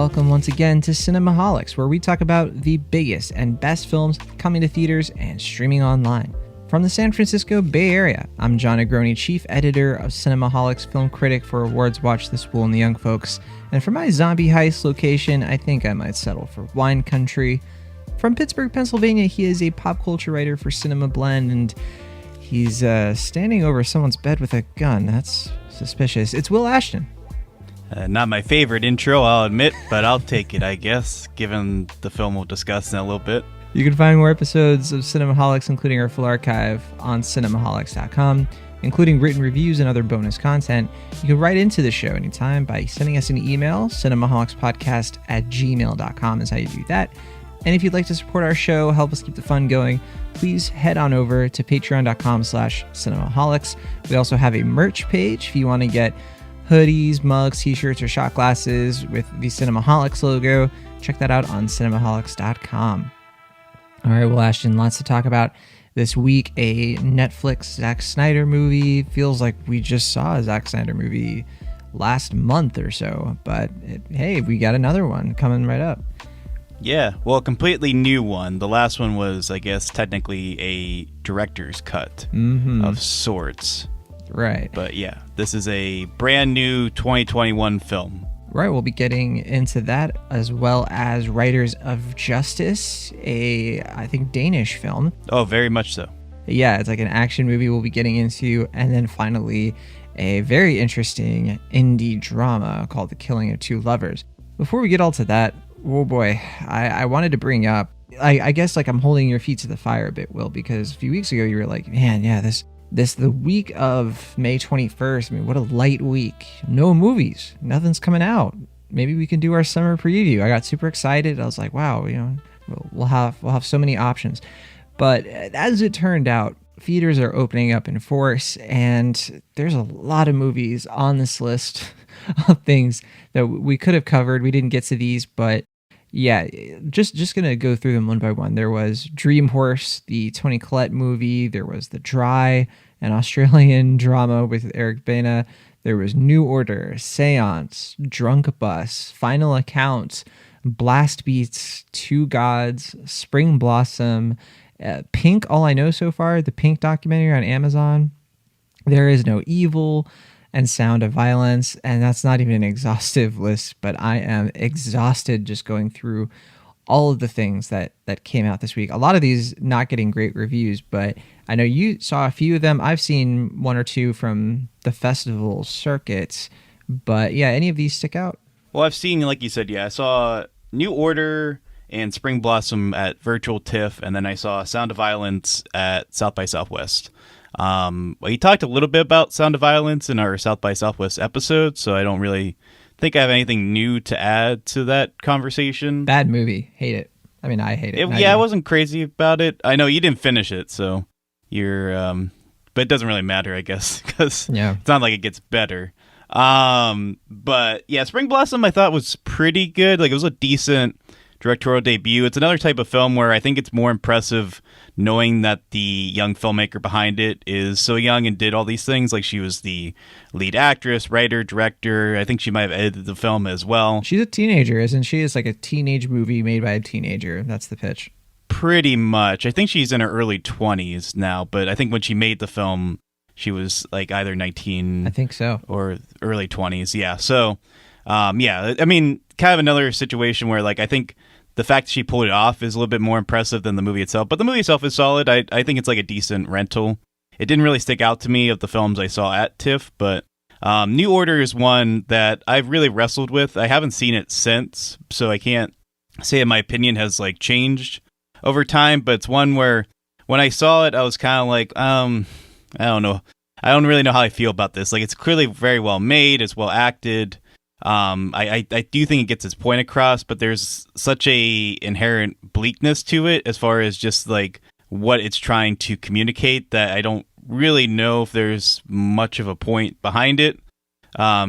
welcome once again to Cinemaholics, where we talk about the biggest and best films coming to theaters and streaming online. From the San Francisco Bay Area, I'm John Negroni, chief editor of Cinemaholics, film critic for Awards Watch, The Spool, and The Young Folks. And for my zombie heist location, I think I might settle for Wine Country. From Pittsburgh, Pennsylvania, he is a pop culture writer for Cinema Blend, and he's standing over someone's bed with a gun. That's suspicious. It's Will Ashton. Not my favorite intro, I'll admit, but I'll take it, I guess, given the film we'll discuss in a little bit. You can find more episodes of Cinemaholics, including our full archive, on cinemaholics.com, including written reviews and other bonus content. You can write into the show anytime by sending us an email. cinemaholicspodcast@gmail.com is how you do that. And if you'd like to support our show, help us keep the fun going, please head on over to patreon.com/cinemaholics. We also have a merch page if you want to get hoodies, mugs, t-shirts, or shot glasses with the Cinemaholics logo. Check that out on cinemaholics.com. All right, well, Ashton, lots to talk about this week. A Netflix Zack Snyder movie. Feels like we just saw a Zack Snyder movie last month or so, but hey, we got another one coming right up. Yeah, well, a completely new one. The last one was, I guess, technically a director's cut of sorts. Right. But yeah, this is a brand new 2021 film. Right, we'll be getting into that, as well as Writers of Justice, I think, Danish film. Oh, very much so. Yeah, it's like an action movie we'll be getting into. And then finally, a very interesting indie drama called The Killing of Two Lovers. Before we get all to that, oh boy, I wanted to bring up, I guess like I'm holding your feet to the fire a bit, Will, because a few weeks ago you were like, man, yeah, this the week of May 21st, I mean, what a light week. No movies, nothing's coming out. Maybe we can do our summer preview. I got super excited. I was like, wow, you know, we'll have so many options. But as it turned out, theaters are opening up in force, and there's a lot of movies on this list of things that we could have covered. We didn't get to these, but yeah, just gonna go through them one by one. There was Dream Horse, the Toni Collette movie. There was The Dry, an Australian drama with Eric Bana. There was New Order, Seance, Drunk Bus, Final Account, Blast Beats, Two Gods, Spring Blossom, Pink. All I Know So Far, the Pink documentary on Amazon. There Is No Evil, and Sound of Violence. And that's not even an exhaustive list, but I am exhausted just going through all of the things that came out this week. A lot of these not getting great reviews, but I know you saw a few of them. I've seen one or two from the festival circuits, but yeah, any of these stick out? Well, I've seen, like you said, yeah, I saw New Order and Spring Blossom at Virtual TIFF, and then I saw Sound of Violence at South by Southwest. We talked a little bit about Sound of Violence in our South by Southwest episode, so I don't really think I have anything new to add to that conversation. Bad movie. Hate it. I mean, I hate it. Yeah, I wasn't crazy about it. I know you didn't finish it, so you're... but it doesn't really matter, I guess, because it's not like it gets better. But yeah, Spring Blossom I thought was pretty good. Like, it was a decent directorial debut. It's another type of film where I think it's more impressive knowing that the young filmmaker behind it is so young and did all these things. Like, she was the lead actress, writer, director. I think she might have edited the film as well. She's a teenager, isn't she? It's like a teenage movie made by a teenager. That's the pitch. Pretty much. I think she's in her early 20s now, but I think when she made the film, she was like either 19, I think so, or early 20s. Yeah. So, yeah, I mean, kind of another situation where, like, I think the fact that she pulled it off is a little bit more impressive than the movie itself. But the movie itself is solid. I think it's like a decent rental. It didn't really stick out to me of the films I saw at TIFF, but New Order is one that I've really wrestled with. I haven't seen it since, so I can't say that my opinion has like changed over time. But it's one where when I saw it, I was kind of like, I don't know. I don't really know how I feel about this. Like, it's clearly very well made. It's well acted. I do think it gets its point across, but there's such a inherent bleakness to it as far as just like what it's trying to communicate that I don't really know if there's much of a point behind it,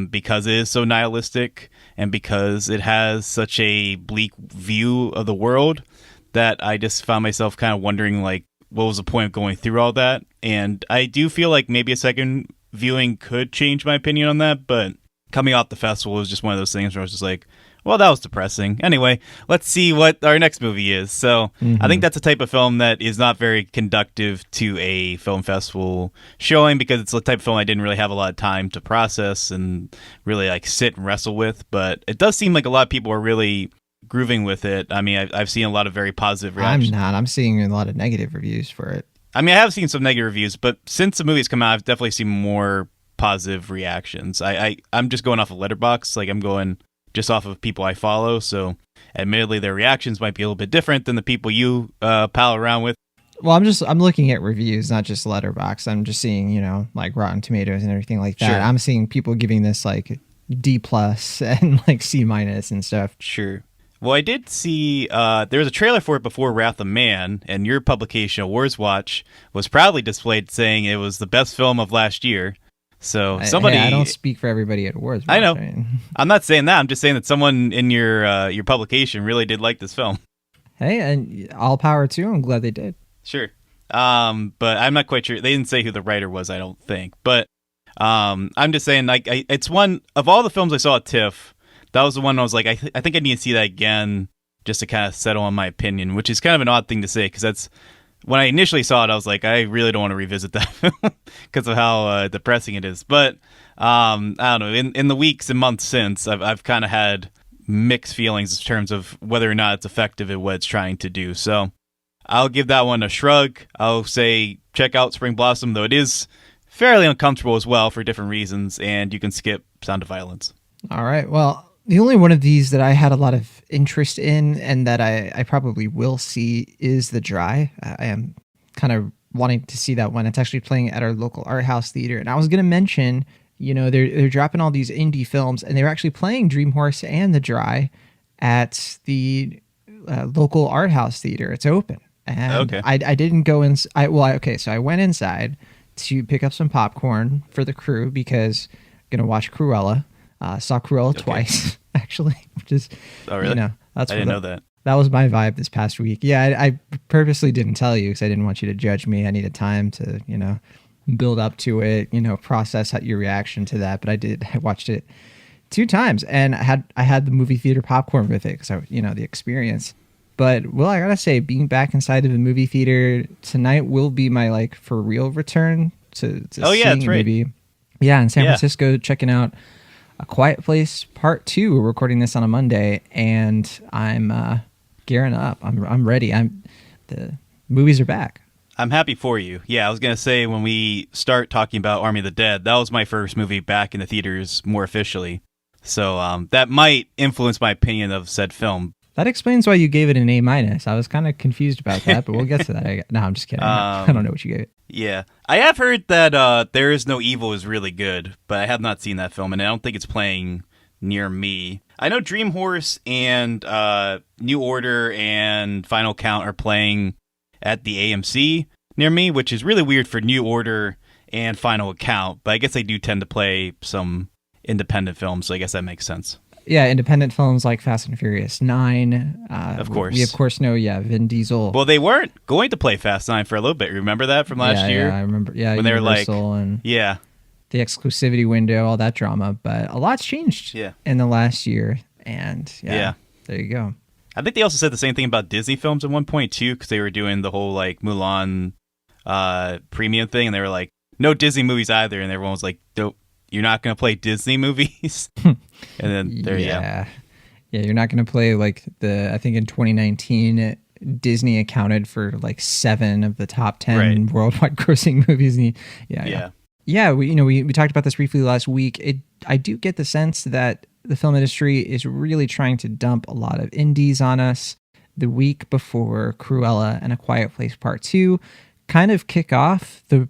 because it is so nihilistic and because it has such a bleak view of the world that I just found myself kind of wondering, like, what was the point of going through all that? And I do feel like maybe a second viewing could change my opinion on that, but coming off the festival was just one of those things where I was just like, well, that was depressing. Anyway, let's see what our next movie is. So I think that's a type of film that is not very conductive to a film festival showing, because it's the type of film I didn't really have a lot of time to process and really like sit and wrestle with. But it does seem like a lot of people are really grooving with it. I mean, I've seen a lot of very positive reactions. I'm not. I'm seeing a lot of negative reviews for it. I mean, I have seen some negative reviews, but since the movie's come out, I've definitely seen more positive reactions. I'm just going off of Letterboxd. Like, I'm going just off of people I follow, so admittedly their reactions might be a little bit different than the people you pal around with. Well, I'm looking at reviews, not just Letterboxd. I'm just seeing, you know, like Rotten Tomatoes and everything like that. Sure. I'm seeing people giving this like D+ and like C- and stuff. Sure. Well, I did see there was a trailer for it before Wrath of Man, and your publication, Awards Watch, was proudly displayed saying it was the best film of last year. So somebody, I don't speak for everybody at Awards Watch. I know. I mean, I'm not saying that. I'm just saying that someone in your publication really did like this film. hey, and all power to them. I'm glad they did. Sure. But I'm not quite sure. They didn't say who the writer was, I don't think. But I'm just saying, like, it's one of all the films I saw at TIFF. That was the one I was like, I think I need to see that again just to kind of settle on my opinion, which is kind of an odd thing to say, because that's when I initially saw it, I was like, I really don't want to revisit that film because of how depressing it is. But I don't know. In the weeks and months since, I've kind of had mixed feelings in terms of whether or not it's effective at what it's trying to do. So I'll give that one a shrug. I'll say check out Spring Blossom, though it is fairly uncomfortable as well for different reasons, and you can skip Sound of Violence. All right. Well, the only one of these that I had a lot of interest in and that I probably will see is The Dry. I am kind of wanting to see that one. It's actually playing at our local art house theater. And I was going to mention, you know, they're dropping all these indie films, and they're actually playing Dream Horse and The Dry at the local art house theater. It's open. And okay. I didn't go in. So I went inside to pick up some popcorn for the crew because I'm going to watch Cruella. Saw Cruella twice, actually, which is, oh, really? You know, I didn't know that. That was my vibe this past week. Yeah, I purposely didn't tell you because I didn't want you to judge me. I needed time to, you know, build up to it, you know, process your reaction to that. But I did. I watched it 2 times, and I had the movie theater popcorn with it because the experience. But well, I gotta say, being back inside of the movie theater tonight will be my like for real return to seeing that's right. movie. Yeah, in San Francisco, checking out A Quiet Place Part 2. We're recording this on a Monday, and I'm gearing up. I'm ready. The movies are back. I'm happy for you. Yeah, I was going to say, when we start talking about Army of the Dead, that was my first movie back in the theaters more officially. So that might influence my opinion of said film. That explains why you gave it an A-. I was kind of confused about that, but we'll get to that. No, I'm just kidding. I don't know what you gave it. Yeah. I have heard that There Is No Evil is really good, but I have not seen that film, and I don't think it's playing near me. I know Dream Horse and New Order and Final Count are playing at the AMC near me, which is really weird for New Order and Final Count, but I guess they do tend to play some independent films, so I guess that makes sense. Yeah, independent films like Fast and Furious 9. Of course. We, of course, know, Vin Diesel. Well, they weren't going to play Fast 9 for a little bit. Remember that from last year? Yeah, I remember. Yeah, when they were like, and yeah, the exclusivity window, all that drama. But a lot's changed in the last year. And there you go. I think they also said the same thing about Disney films at one point, too, because they were doing the whole like Mulan premium thing. And they were like, no Disney movies either. And everyone was like, nope. You're not going to play Disney movies? And then there you go. Yeah, you're not going to play like I think in 2019, Disney accounted for like 7 of the top 10 worldwide grossing movies. Yeah. We talked about this briefly last week. I do get the sense that the film industry is really trying to dump a lot of indies on us. The week before Cruella and A Quiet Place Part 2 kind of kick off the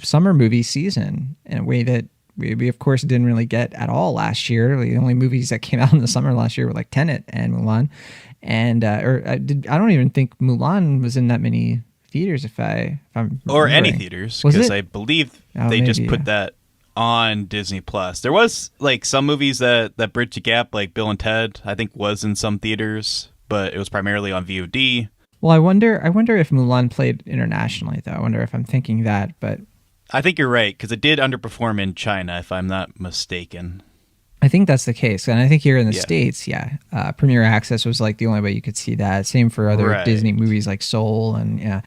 summer movie season in a way that we of course didn't really get at all last year. The only movies that came out in the summer last year were like Tenet and Mulan, and I don't even think Mulan was in that many theaters if I'm or any theaters, because I believe they just put that on Disney Plus. There was like some movies that bridged the gap, like Bill and Ted, I think was in some theaters, but it was primarily on VOD. Well, I wonder if Mulan played internationally, though. I wonder if I'm thinking that, but I think you're right, because it did underperform in China, if I'm not mistaken. I think that's the case. And I think here in the States, Premier Access was like the only way you could see that. Same for other Disney movies like Soul and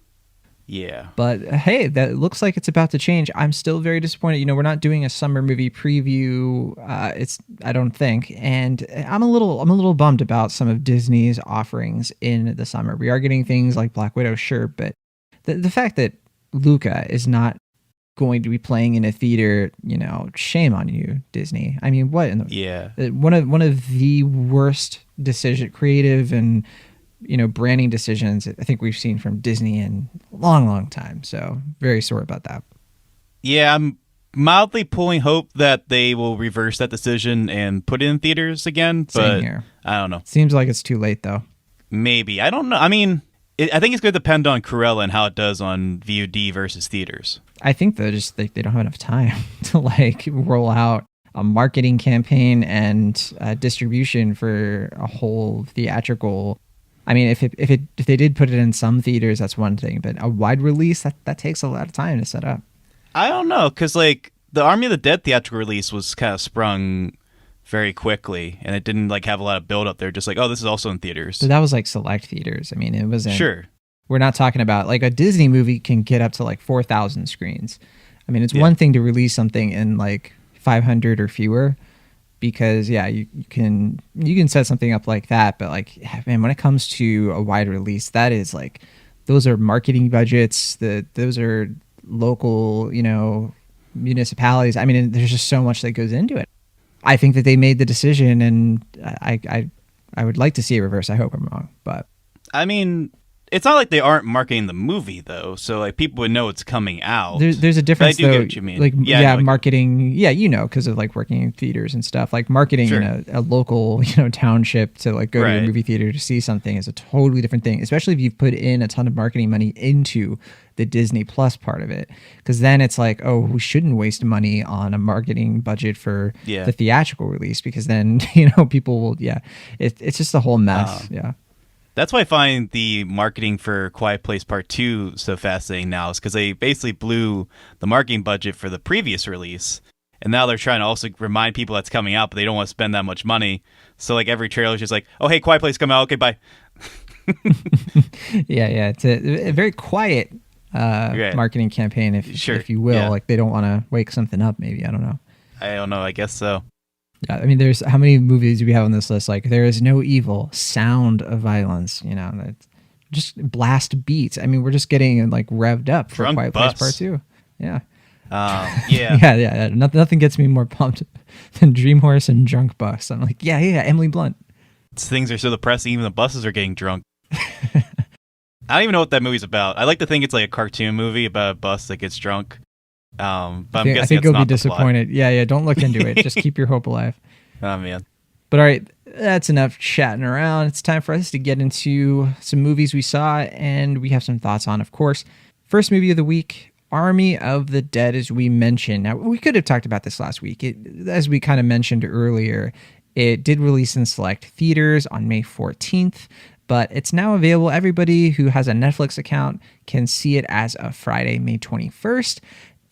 Yeah. But hey, that looks like it's about to change. I'm still very disappointed. You know, we're not doing a summer movie preview. I don't think. And I'm a little bummed about some of Disney's offerings in the summer. We are getting things like Black Widow, sure, but the fact that Luca is not going to be playing in a theater, you know, shame on you, Disney. I mean, what in the one of the worst creative and, you know, branding decisions I think we've seen from Disney in a long time. So very sorry about that. Yeah, I'm mildly pulling hope that they will reverse that decision and put it in theaters again. But Same here. I don't know. Seems like it's too late though. Maybe. I don't know. I mean, I think it's going to depend on Cruella and how it does on VOD versus theaters. I think they don't have enough time to like roll out a marketing campaign and distribution for a whole theatrical. I mean, if they did put it in some theaters, that's one thing, but a wide release that takes a lot of time to set up. I don't know, because like the Army of the Dead theatrical release was kind of sprung very quickly, and it didn't like have a lot of build up there. Just like, oh, this is also in theaters. So that was like select theaters. I mean, it wasn't. Sure. We're not talking about like a Disney movie can get up to like 4,000 screens. I mean, it's one thing to release something in like 500 or fewer, because you can set something up like that. But like, man, when it comes to a wide release, that is like, those are marketing budgets. Those are local, you know, municipalities. I mean, there's just so much that goes into it. I think that they made the decision, and I would like to see a reverse. I hope I'm wrong, but I mean, it's not like they aren't marketing the movie though, so like people would know it's coming out. There's a difference though. I do get what you mean. Like marketing. Yeah, you know, because of like working in theaters and stuff. Like marketing in a local, you know, township to like go to a movie theater to see something is a totally different thing. Especially if you've put in a ton of marketing money into the Disney Plus part of it, because then it's like, oh, we shouldn't waste money on a marketing budget for the theatrical release, because then, you know, people will it's just a whole mess. That's why I find the marketing for Quiet Place Part 2 so fascinating now, is because they basically blew the marketing budget for the previous release, and now they're trying to also remind people that's coming out, but they don't want to spend that much money. So like every trailer is just like, oh, hey, Quiet Place coming out, okay, bye. It's a very quiet marketing campaign, if you will. Like they don't want to wake something up, maybe. I don't know. I guess so. Yeah, I mean, there's how many movies do we have on this list? Like, There Is No Evil, Sound of Violence, you know, just blast beats. I mean, we're just getting like revved up for Drunk Quiet Bus. Place Part 2. Yeah. Yeah. Nothing gets me more pumped than Dream Horse and Drunk Bus. I'm like, yeah, Emily Blunt. Things are so depressing, even the buses are getting drunk. I don't even know what that movie's about. I like to think it's like a cartoon movie about a bus that gets drunk. But I think you'll be disappointed. Yeah, don't look into it. Just keep your hope alive. Oh, man. But all right, that's enough chatting around. It's time for us to get into some movies we saw and we have some thoughts on, of course. First movie of the week, Army of the Dead, as we mentioned. Now, we could have talked about this last week. As we kind of mentioned earlier, it did release in select theaters on May 14th. But it's now available. Everybody who has a Netflix account can see it as of Friday, May 21st.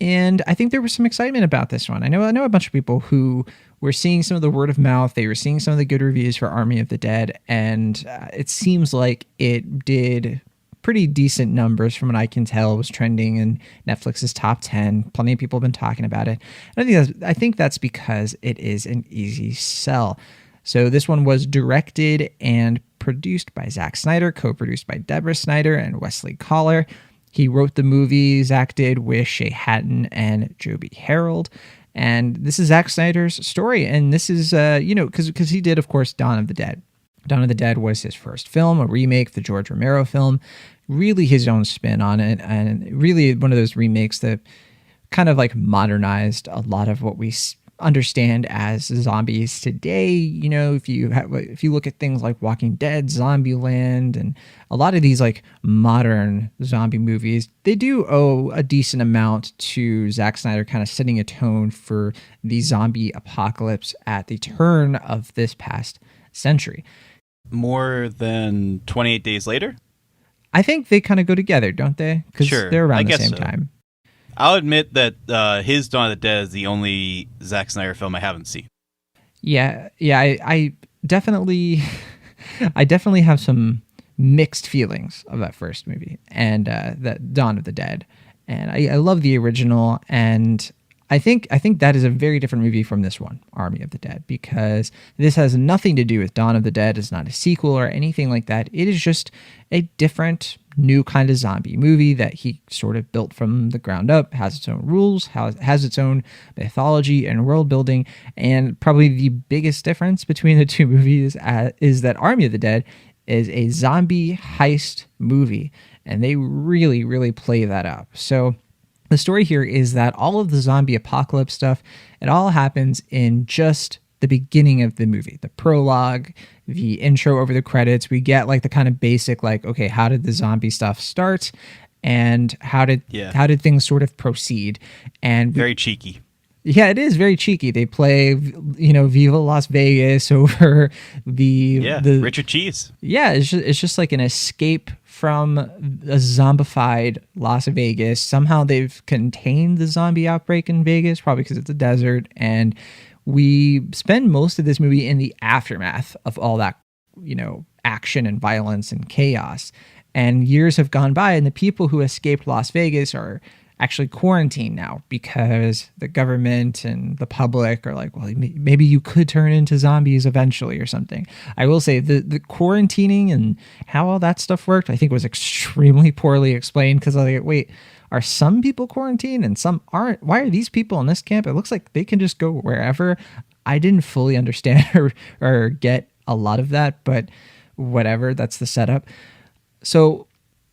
And I think there was some excitement about this one. I know a bunch of people who were seeing some of the word of mouth. They were seeing some of the good reviews for Army of the Dead. And it seems like it did pretty decent numbers from what I can tell. It was trending in Netflix's top 10. Plenty of people have been talking about it. And I think that's because it is an easy sell. So this one was directed and produced by Zack Snyder, co-produced by Deborah Snyder and Wesley Collar. He wrote the movie, Zack did, with Shay Hatton and Joby Harold. And this is Zack Snyder's story. And this is, because he did, of course, Dawn of the Dead. Dawn of the Dead was his first film, a remake, the George Romero film. Really his own spin on it. And really one of those remakes that kind of like modernized a lot of what we understand as zombies today. You know, if you look at things like Walking Dead, Zombieland, and a lot of these like modern zombie movies, they do owe a decent amount to Zack Snyder kind of setting a tone for the zombie apocalypse at the turn of this past century. More than 28 Days Later? I think they kind of go together, don't they? Because they're around the same time. I'll admit that his Dawn of the Dead is the only Zack Snyder film I haven't seen. Yeah, I definitely, I definitely have some mixed feelings of that first movie and that Dawn of the Dead, and I love the original, and I think that is a very different movie from this one, Army of the Dead, because this has nothing to do with Dawn of the Dead. It's not a sequel or anything like that. It is just a different, new kind of zombie movie that he sort of built from the ground up, has its own rules, has its own mythology and world building. And probably the biggest difference between the two movies is that Army of the Dead is a zombie heist movie, and they really, really play that up. So the story here is that all of the zombie apocalypse stuff, it all happens in just the beginning of the movie, the prologue, the intro over the credits. We get like the kind of basic, like, okay, how did the zombie stuff start, and how did things sort of proceed? And very cheeky. Yeah, it is very cheeky. They play, Viva Las Vegas over the Richard Cheese. Yeah, it's just like an escape from a zombified Las Vegas. Somehow they've contained the zombie outbreak in Vegas, probably because it's a desert. And we spend most of this movie in the aftermath of all that, action and violence and chaos. And years have gone by, and the people who escaped Las Vegas are actually quarantined now because the government and the public are like, well, maybe you could turn into zombies eventually or something. I will say the quarantining and how all that stuff worked, I think was extremely poorly explained, because I was like, wait, are some people quarantined and some aren't? Why are these people in this camp? It looks like they can just go wherever. I didn't fully understand or get a lot of that, but whatever, that's the setup. So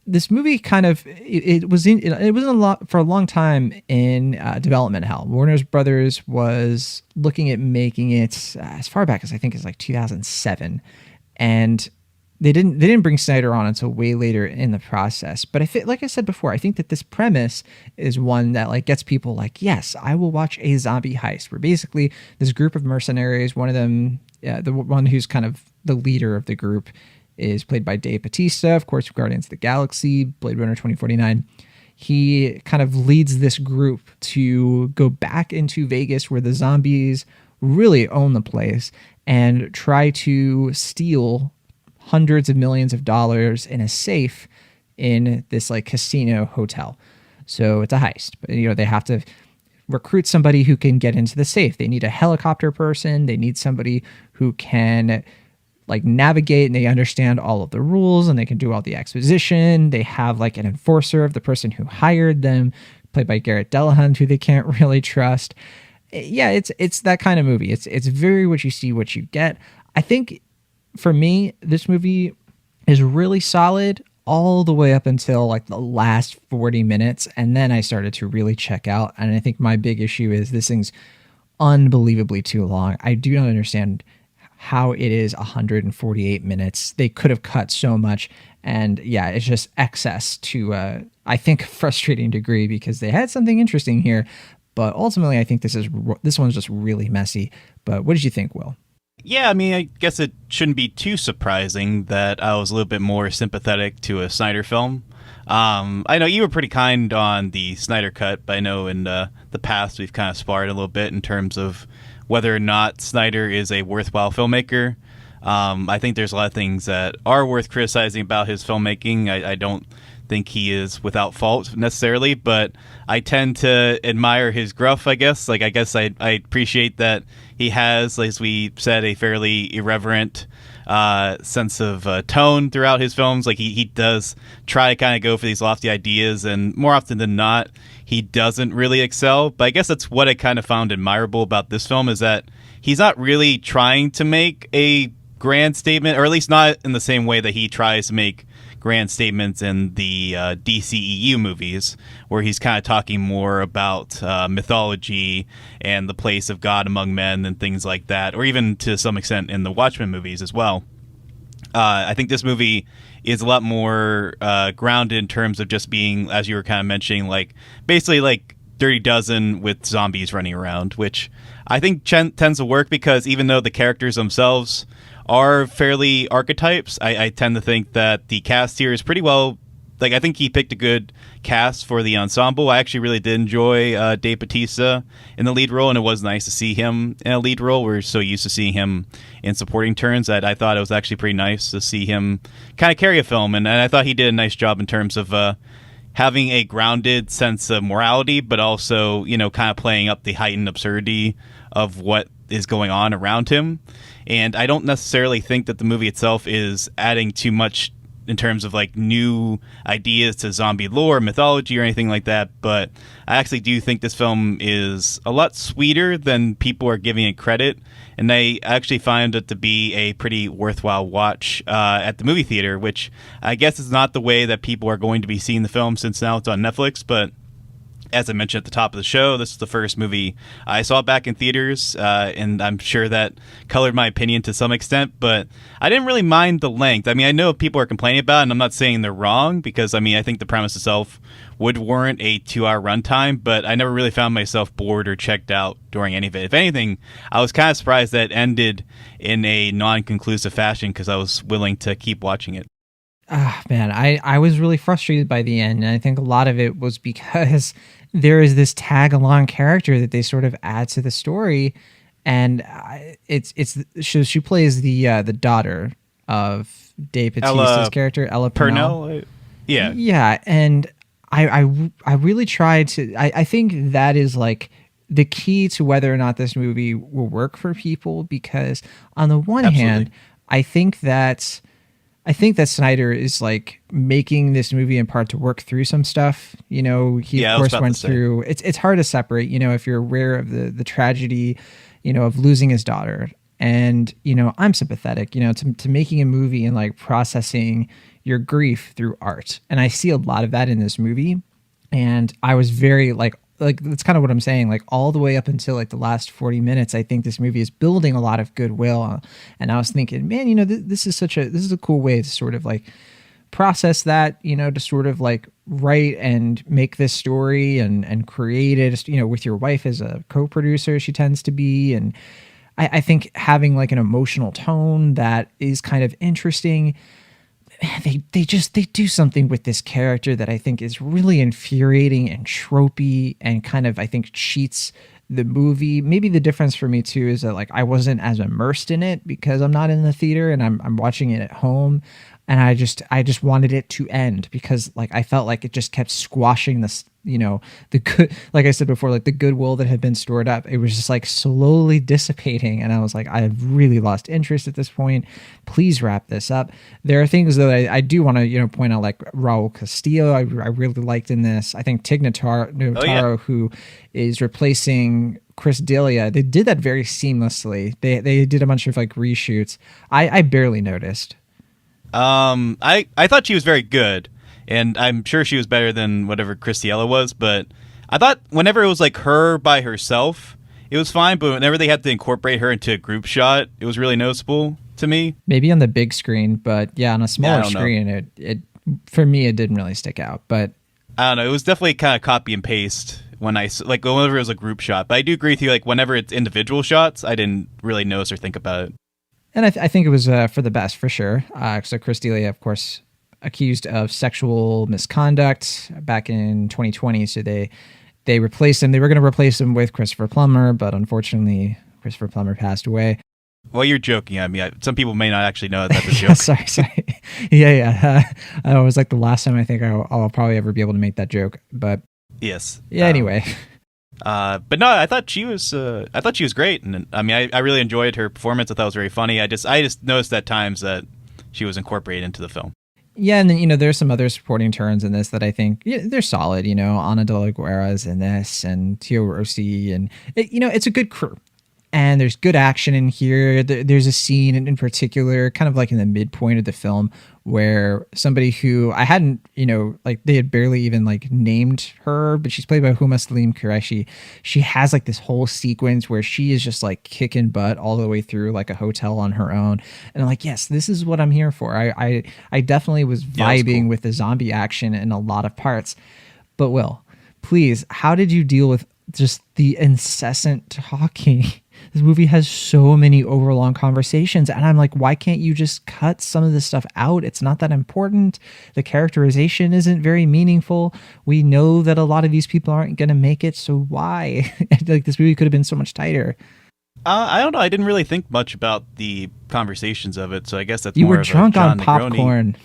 this movie kind of it was a lot for a long time in development hell. Warner Brothers was looking at making it as far back as I think it's like 2007, and they didn't bring Snyder on until way later in the process. But like I said before, I think that this premise is one that like gets people like, yes, I will watch a zombie heist, where basically this group of mercenaries, one of them, the one who's kind of the leader of the group, is played by Dave Bautista, of course, Guardians of the Galaxy, Blade Runner 2049. He kind of leads this group to go back into Vegas, where the zombies really own the place, and try to steal hundreds of millions of dollars in a safe in this like casino hotel. So it's a heist, but they have to recruit somebody who can get into the safe. They need a helicopter person. They need somebody who can like navigate, and they understand all of the rules, and they can do all the exposition. They have like an enforcer of the person who hired them, played by Garrett Dillahunt, who they can't really trust. Yeah, it's that kind of movie. It's very what you see, what you get. I think for me, this movie is really solid all the way up until like the last 40 minutes, and then I started to really check out. And I think my big issue is this thing's unbelievably too long. I do not understand how it is 148 minutes. They could have cut so much, and yeah, it's just excess to I think a frustrating degree, because they had something interesting here, but ultimately I think this one's just really messy. But what did you think, Will? Yeah, I mean, I guess it shouldn't be too surprising that I was a little bit more sympathetic to a Snyder film. I know you were pretty kind on the Snyder cut, but I know in the past we've kind of sparred a little bit in terms of whether or not Snyder is a worthwhile filmmaker. I think there's a lot of things that are worth criticizing about his filmmaking. I don't think he is without fault necessarily, but I tend to admire his gruff, I guess. Like, I guess I appreciate that he has, as we said, a fairly irreverent sense of tone throughout his films. Like, he does try to kind of go for these lofty ideas, and more often than not, he doesn't really excel. But I guess that's what I kind of found admirable about this film, is that he's not really trying to make a grand statement, or at least not in the same way that he tries to make grand statements in the DCEU movies, where he's kind of talking more about mythology and the place of God among men and things like that, or even to some extent in the Watchmen movies as well. I think this movie is a lot more grounded in terms of just being, as you were kind of mentioning, like basically like Dirty Dozen with zombies running around, which I think tends to work, because even though the characters themselves are fairly archetypes, I tend to think that the cast here is pretty well like I think he picked a good cast for the ensemble. I actually really did enjoy Dave Bautista in the lead role, and it was nice to see him in a lead role. We're so used to seeing him in supporting turns that I thought it was actually pretty nice to see him kind of carry a film, and I thought he did a nice job in terms of having a grounded sense of morality, but also, you know, kind of playing up the heightened absurdity of what is going on around him. And I don't necessarily think that the movie itself is adding too much in terms of like new ideas to zombie lore, mythology, or anything like that. But I actually do think this film is a lot sweeter than people are giving it credit. And I actually find it to be a pretty worthwhile watch at the movie theater, which I guess is not the way that people are going to be seeing the film since now it's on Netflix. But as I mentioned at the top of the show, this is the first movie I saw back in theaters, and I'm sure that colored my opinion to some extent, but I didn't really mind the length. I mean, I know people are complaining about it, and I'm not saying they're wrong, because, I mean, I think the premise itself would warrant a 2-hour runtime, but I never really found myself bored or checked out during any of it. If anything, I was kind of surprised that it ended in a non-conclusive fashion, because I was willing to keep watching it. Man, I was really frustrated by the end, and I think a lot of it was because there is this tag-along character that they sort of add to the story, and she plays the daughter of Dave Bautista's character, Ella Purnell. Yeah, and I really tried to. I think that is like the key to whether or not this movie will work for people, because on the one hand, I think that Snyder is like making this movie in part to work through some stuff. You know, he of course went through. It's hard to separate. You know, if you're aware of the tragedy, you know, of losing his daughter, and you know, I'm sympathetic. You know, to making a movie and like processing your grief through art, and I see a lot of that in this movie. And I was very like that's kind of what I'm saying. Like all the way up until like the last 40 minutes, I think this movie is building a lot of goodwill. And I was thinking, man, you know, this is a cool way to sort of like process that, you know, to sort of like write and make this story and create it, you know, with your wife as a co-producer, she tends to be. And I think having like an emotional tone that is kind of interesting. They do something with this character that I think is really infuriating and tropey and kind of, I think, cheats the movie. Maybe the difference for me too is that like I wasn't as immersed in it because I'm not in the theater and I'm watching it at home, and I just wanted it to end because like I felt like it just kept squashing this, you know, the good, like I said before, like the goodwill that had been stored up. It was just like slowly dissipating, and I was like, I've really lost interest at this point. Please wrap this up. There are things that I do want to, you know, point out, like Raul Castillo, I really liked in this. I think Tig Notaro, who is replacing Chris D'Elia, they did that very seamlessly. They did a bunch of like reshoots. I barely noticed. I thought she was very good, and I'm sure she was better than whatever Christiella was, but I thought whenever it was like her by herself, it was fine, but whenever they had to incorporate her into a group shot, it was really noticeable to me. Maybe on the big screen, but yeah, on a smaller screen, it for me, it didn't really stick out, but I don't know, it was definitely kind of copy and paste whenever it was a group shot, but I do agree with you, like whenever it's individual shots, I didn't really notice or think about it. And I think it was for the best, for sure. So Chris D'Elia, of course, accused of sexual misconduct back in 2020. So they replaced him. They were going to replace him with Christopher Plummer, but unfortunately, Christopher Plummer passed away. Well, you're joking at me. Some people may not actually know that's a joke. sorry. Yeah. It was like the last time I think I'll probably ever be able to make that joke. But yes. Yeah. Anyway. But no, I thought she was great, and I mean, I really enjoyed her performance. I thought it was very funny. I just noticed at times that she was incorporated into the film. Yeah, and then, you know, there's some other supporting turns in this that I think they're solid. You know, Ana de la Guerra's in this, and Tio Rossi, and it's a good crew. And there's good action in here. There's a scene in particular, kind of like in the midpoint of the film, where somebody who I hadn't, you know, like they had barely even like named her, but she's played by Huma Salim Qureshi. She has like this whole sequence where she is just like kicking butt all the way through like a hotel on her own. And I'm like, yes, this is what I'm here for. I definitely was vibing with the zombie action in a lot of parts. But Will, please, how did you deal with just the incessant talking This movie has so many overlong conversations, and I'm like, why can't you just cut some of this stuff out? It's not that important. The characterization isn't very meaningful. We know that a lot of these people aren't going to make it, so why? Like, this movie could have been so much tighter. I don't know. I didn't really think much about the conversations of it, so I guess that's You more were of drunk a John on popcorn.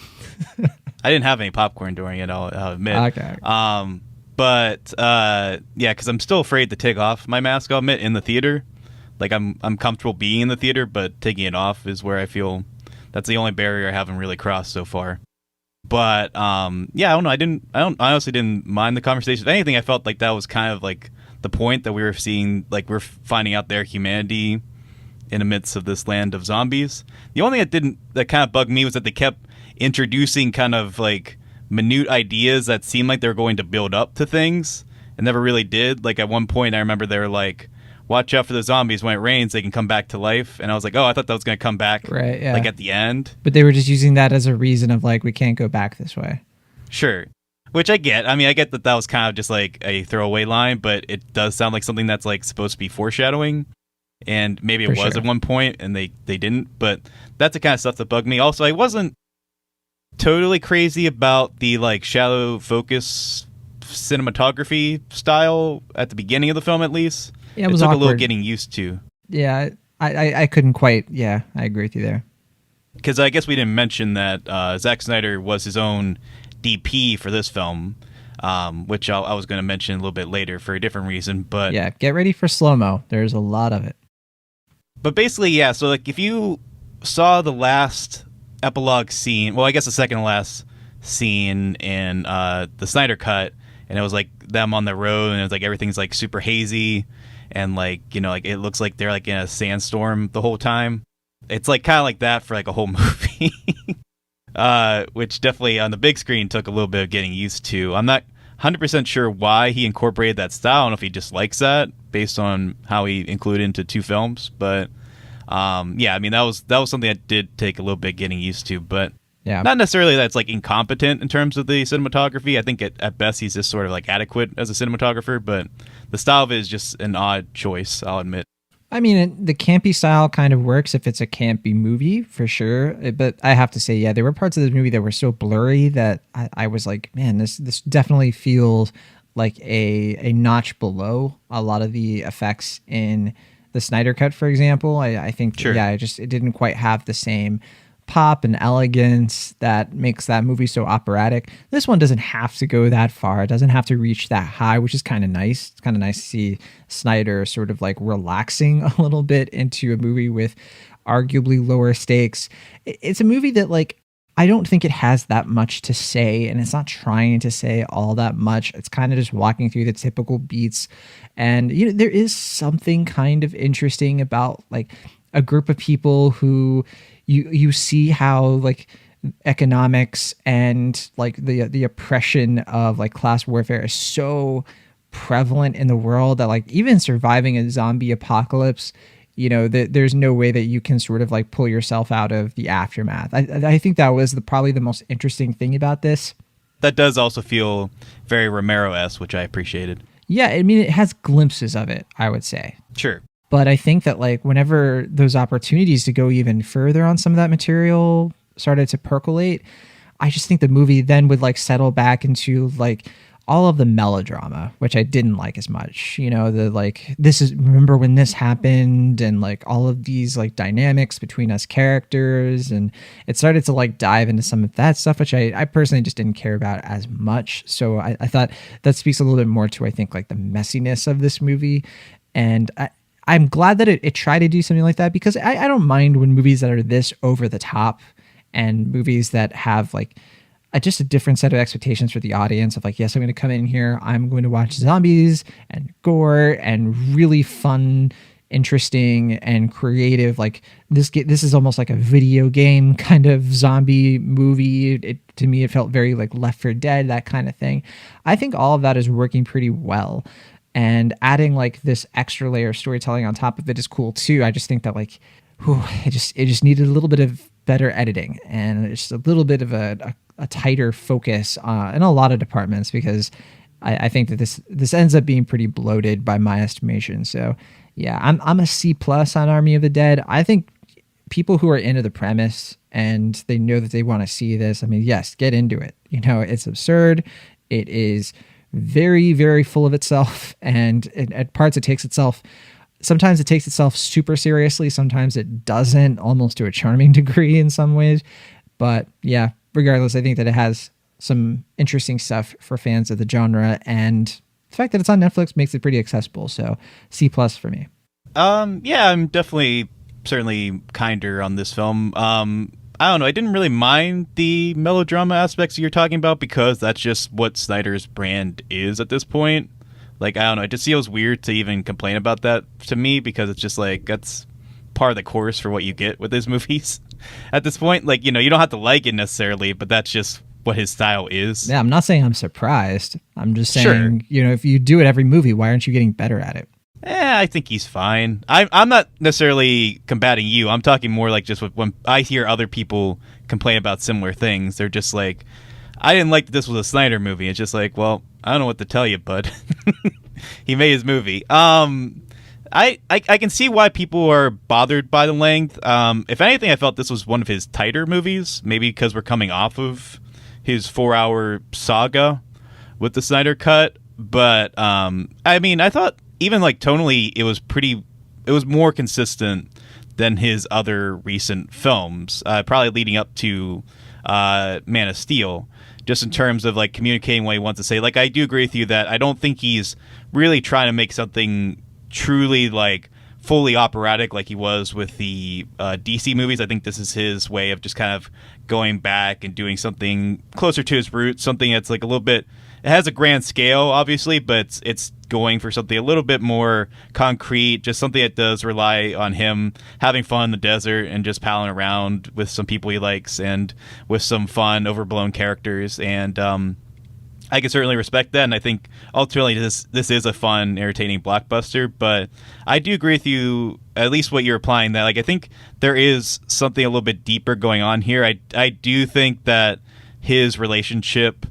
I didn't have any popcorn during it, I'll admit. Okay. But yeah, because I'm still afraid to take off my mask, I'll admit, in the theater. Like, I'm comfortable being in the theater, but taking it off is where I feel that's the only barrier I haven't really crossed so far. But yeah, I don't know. I honestly didn't mind the conversation. If anything, I felt like that was kind of like the point that we were seeing, like we're finding out their humanity in the midst of this land of zombies. The only thing that kind of bugged me was that they kept introducing kind of like minute ideas that seemed like they were going to build up to things and never really did. Like, at one point I remember they were like, watch out for the zombies, when it rains they can come back to life, and I was like, oh, I thought that was going to come back right, yeah. like at the end, but they were just using that as a reason of like, we can't go back this way. Sure, which I get. I mean, I get that was kind of just like a throwaway line, but it does sound like something that's like supposed to be foreshadowing, and maybe it was at one point and they didn't. But that's the kind of stuff that bugged me. Also, I wasn't totally crazy about the like shallow focus cinematography style at the beginning of the film, at least. Yeah, it was took awkward. a little getting used to. Yeah, I couldn't quite. Yeah, I agree with you there. Because I guess we didn't mention that Zack Snyder was his own DP for this film, which I was going to mention a little bit later for a different reason. But yeah, get ready for slow-mo. There's a lot of it. But basically, yeah, so like if you saw the last epilogue scene, well, I guess the second to last scene in the Snyder cut, and it was like them on the road, and it was like everything's like super hazy, and like, you know, like it looks like they're like in a sandstorm the whole time. It's like kind of like that for like a whole movie, which definitely on the big screen took a little bit of getting used to. I'm not 100% sure why he incorporated that style. I don't know if he just likes that based on how he included into two films, but yeah, I mean, that was something that did take a little bit getting used to, but yeah, not necessarily that it's like incompetent in terms of the cinematography. I think at best he's just sort of like adequate as a cinematographer, but the style of it is just an odd choice, I'll admit. I mean, the campy style kind of works if it's a campy movie, for sure. But I have to say, yeah, there were parts of this movie that were so blurry that I was like, man, this definitely feels like a notch below a lot of the effects in the Snyder Cut, for example. I think, sure. Yeah, it didn't quite have the same pop and elegance that makes that movie so operatic. This one doesn't have to go that far. It doesn't have to reach that high, which is kind of nice. It's kind of nice to see Snyder sort of like relaxing a little bit into a movie with arguably lower stakes. It's a movie that, like, I don't think it has that much to say, and it's not trying to say all that much. It's kind of just walking through the typical beats. And, you know, there is something kind of interesting about like a group of people who you see how like economics and like the oppression of like class warfare is so prevalent in the world that like even surviving a zombie apocalypse, you know, there's no way that you can sort of like pull yourself out of the aftermath. I think that was probably the most interesting thing about this. That does also feel very Romero-esque, which I appreciated. Yeah, I mean, it has glimpses of it, I would say. Sure. But I think that like whenever those opportunities to go even further on some of that material started to percolate, I just think the movie then would like settle back into like all of the melodrama, which I didn't like as much. You know, the like, remember when this happened, and like all of these like dynamics between us characters, and it started to like dive into some of that stuff, which I personally just didn't care about as much. So I thought that speaks a little bit more to, I think, like the messiness of this movie. And I'm glad that it tried to do something like that, because I don't mind when movies that are this over the top, and movies that have like just a different set of expectations for the audience of like, yes, I'm going to come in here, I'm going to watch zombies and gore and really fun, interesting and creative. Like this is almost like a video game kind of zombie movie. To me, it felt very like Left 4 Dead, that kind of thing. I think all of that is working pretty well. And adding like this extra layer of storytelling on top of it is cool too. I just think that like, it just needed a little bit of better editing and just a little bit of a tighter focus in a lot of departments, because I think that this ends up being pretty bloated by my estimation. So yeah, I'm a C+ on Army of the Dead. I think people who are into the premise and they know that they want to see this, I mean, yes, get into it. You know, it's absurd. It is very, very full of itself, and at parts sometimes it takes itself super seriously. Sometimes it doesn't, almost to a charming degree in some ways. But yeah, regardless, I think that it has some interesting stuff for fans of the genre, and the fact that it's on Netflix makes it pretty accessible. So C+ for me. Yeah, I'm definitely certainly kinder on this film. I don't know. I didn't really mind the melodrama aspects you're talking about because that's just what Snyder's brand is at this point. Like, I don't know. It just feels weird to even complain about that to me because it's just like that's part of the course for what you get with his movies at this point. Like, you know, you don't have to like it necessarily, but that's just what his style is. Yeah, I'm not saying I'm surprised. I'm just saying, Sure. you know, if you do it every movie, why aren't you getting better at it? I think he's fine. I'm not necessarily combating you. I'm talking more like just when I hear other people complain about similar things, they're just like, I didn't like that this was a Snyder movie. It's just like, well, I don't know what to tell you, bud. He made his movie. I can see why people are bothered by the length. If anything, I felt this was one of his tighter movies, maybe because we're coming off of his 4-hour saga with the Snyder Cut. But I mean, I thought even like tonally, it was more consistent than his other recent films, probably leading up to Man of Steel, just in terms of like communicating what he wants to say. Like, I do agree with you that I don't think he's really trying to make something truly like fully operatic like he was with the DC movies. I think this is his way of just kind of going back and doing something closer to his roots, something that's like a little bit, it has a grand scale obviously, but it's going for something a little bit more concrete, just something that does rely on him having fun in the desert and just palling around with some people he likes and with some fun overblown characters. And I can certainly respect that, and I think ultimately this is a fun, entertaining blockbuster. But I do agree with you, at least what you're applying, that like I think there is something a little bit deeper going on here. I do think that his relationship,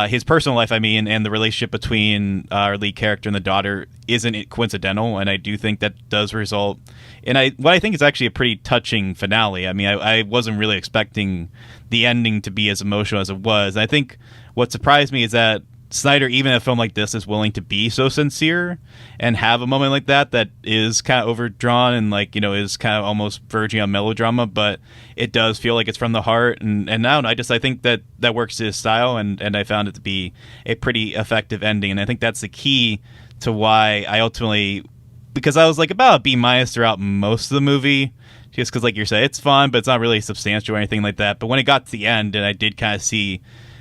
his personal life, I mean, and the relationship between our lead character and the daughter isn't coincidental, and I do think that does result in what I think is actually a pretty touching finale. I mean, I wasn't really expecting the ending to be as emotional as it was. And I think what surprised me is that Snyder, even in a film like this, is willing to be so sincere and have a moment like that is kind of overdrawn and like, you know, is kind of almost verging on melodrama, but it does feel like it's from the heart. And now I think that works to his style, and I found it to be a pretty effective ending. And I think that's the key to why I ultimately, because I was like about a B- throughout most of the movie, just because like you're saying, it's fun, but it's not really substantial or anything like that. But when it got to the end and I did kind of see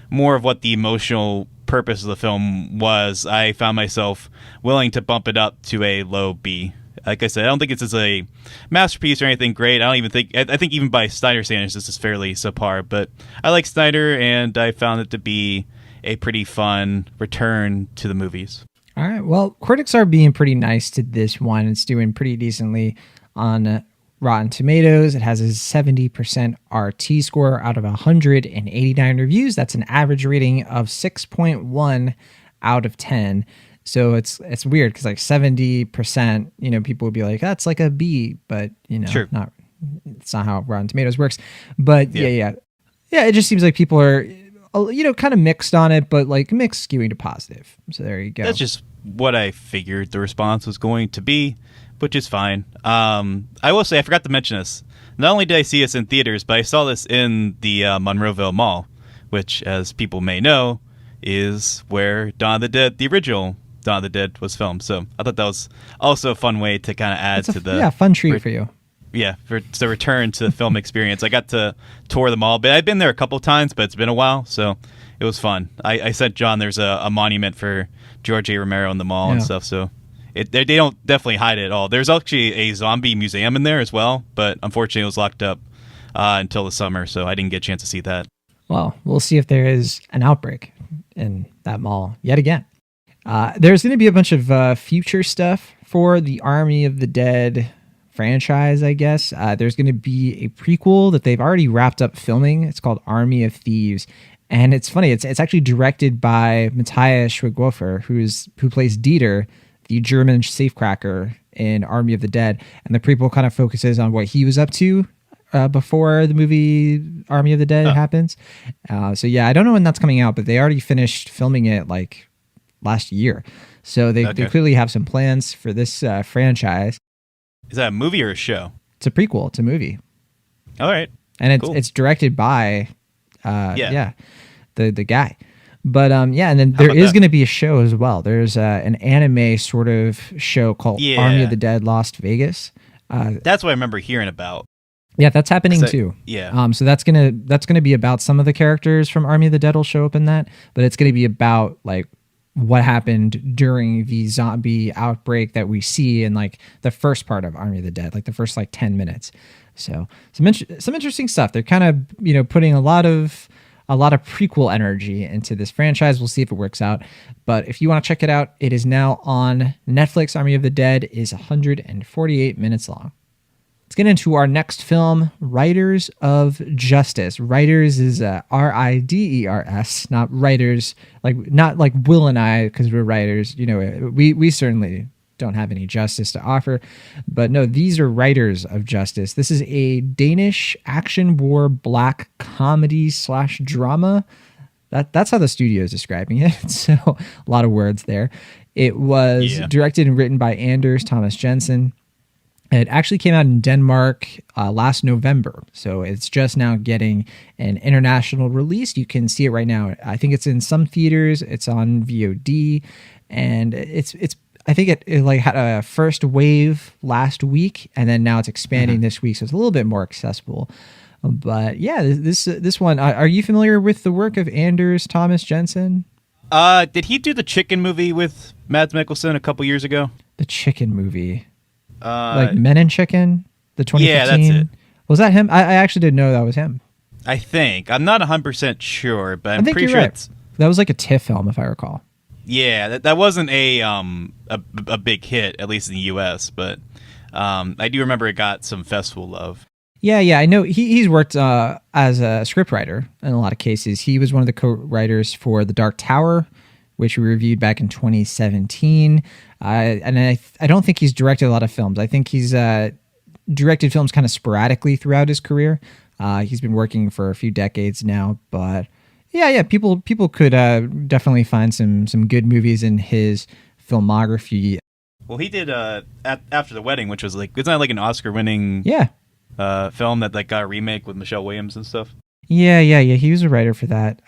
more of what the emotional purpose of the film was, I found myself willing to bump it up to a low B. Like I said, I don't think it's as a masterpiece or anything great. I think even by Snyder standards, this is fairly subpar, but I like Snyder, and I found it to be a pretty fun return to the movies. All right. Well, critics are being pretty nice to this one. It's doing pretty decently on Rotten Tomatoes. It has a 70% RT score out of 189 reviews. That's an average rating of 6.1 out of 10. So it's weird because like 70%, you know, people would be like, that's like a B, but you know, sure. It's not how Rotten Tomatoes works. But yeah, it just seems like people are, you know, kind of mixed on it, but like mixed skewing to positive. So there you go. That's just what I figured the response was going to be, which is fine. I will say, I forgot to mention this. Not only did I see this in theaters, but I saw this in the Monroeville Mall, which, as people may know, is where Dawn of the Dead, the original Dawn of the Dead, was filmed. So I thought that was also a fun way to kind of add to the fun treat for you. Yeah, for the return to the film experience. I got to tour the mall, but I've been there a couple of times, but it's been a while, so it was fun. I sent John, there's a monument for George A. Romero in the mall and stuff, so they don't definitely hide it at all. There's actually a zombie museum in there as well, but unfortunately it was locked up until the summer, so I didn't get a chance to see that. Well, we'll see if there is an outbreak in that mall yet again. There's going to be a bunch of future stuff for the Army of the Dead franchise, I guess. There's going to be a prequel that they've already wrapped up filming. It's called Army of Thieves, And it's funny. It's actually directed by Matthias Schweighöfer, who plays Dieter, the German safecracker in Army of the Dead. And the prequel kind of focuses on what he was up to before the movie Army of the Dead happens. So yeah, I don't know when that's coming out, but they already finished filming it like last year. So they clearly have some plans for this franchise. Is that a movie or a show? It's a prequel. It's a movie. All right. And Cool. it's directed by the guy. But and then there is going to be a show as well. There's an anime sort of show called Army of the Dead Lost Vegas. That's what I remember hearing about. Yeah, that's happening too. Yeah. So that's gonna be about some of the characters from Army of the Dead will show up in that, but it's gonna be about like what happened during the zombie outbreak that we see in like the first part of Army of the Dead, like the first like 10 minutes. So some interesting stuff. They're kind of putting a lot of prequel energy into this franchise. We'll see if it works out. But if you want to check it out, it is now on Netflix. Army of the Dead is 148 minutes long. Let's get into our next film, Riders of Justice. Riders is R-I-D-E-R-S, not writers, not like Will and I, because we're writers. We certainly don't have any justice to offer. But no, these are Riders of Justice. This is a Danish action war black comedy / drama. That's how the studio is describing it. So a lot of words there. It was directed and written by Anders Thomas Jensen. It actually came out in Denmark last November, so it's just now getting an international release. You can see it right now. I think it's in some theaters. It's on VOD, and it's. I think it like had a first wave last week, and then now it's expanding this week, so it's a little bit more accessible. But yeah, this one. Are you familiar with the work of Anders Thomas Jensen? Did he do the Chicken movie with Mads Mikkelsen a couple years ago? The Chicken movie. Like Men in Chicken, the 2015. Yeah, that's it. Was that him? I actually didn't know that was him. I think. I'm not 100% sure, but I'm pretty pretty sure right. That was like a TIFF film, if I recall. Yeah, that wasn't a big hit, at least in the U.S., but I do remember it got some festival love. Yeah, I know he's worked as a scriptwriter in a lot of cases. He was one of the co-writers for The Dark Tower, which we reviewed back in 2017. And I don't think he's directed a lot of films. I think he's directed films kind of sporadically throughout his career. He's been working for a few decades now, but yeah, people could definitely find some good movies in his filmography. Well, he did After the Wedding, which was like, it's not like an Oscar-winning film that got a remake with Michelle Williams and stuff. Yeah. He was a writer for that.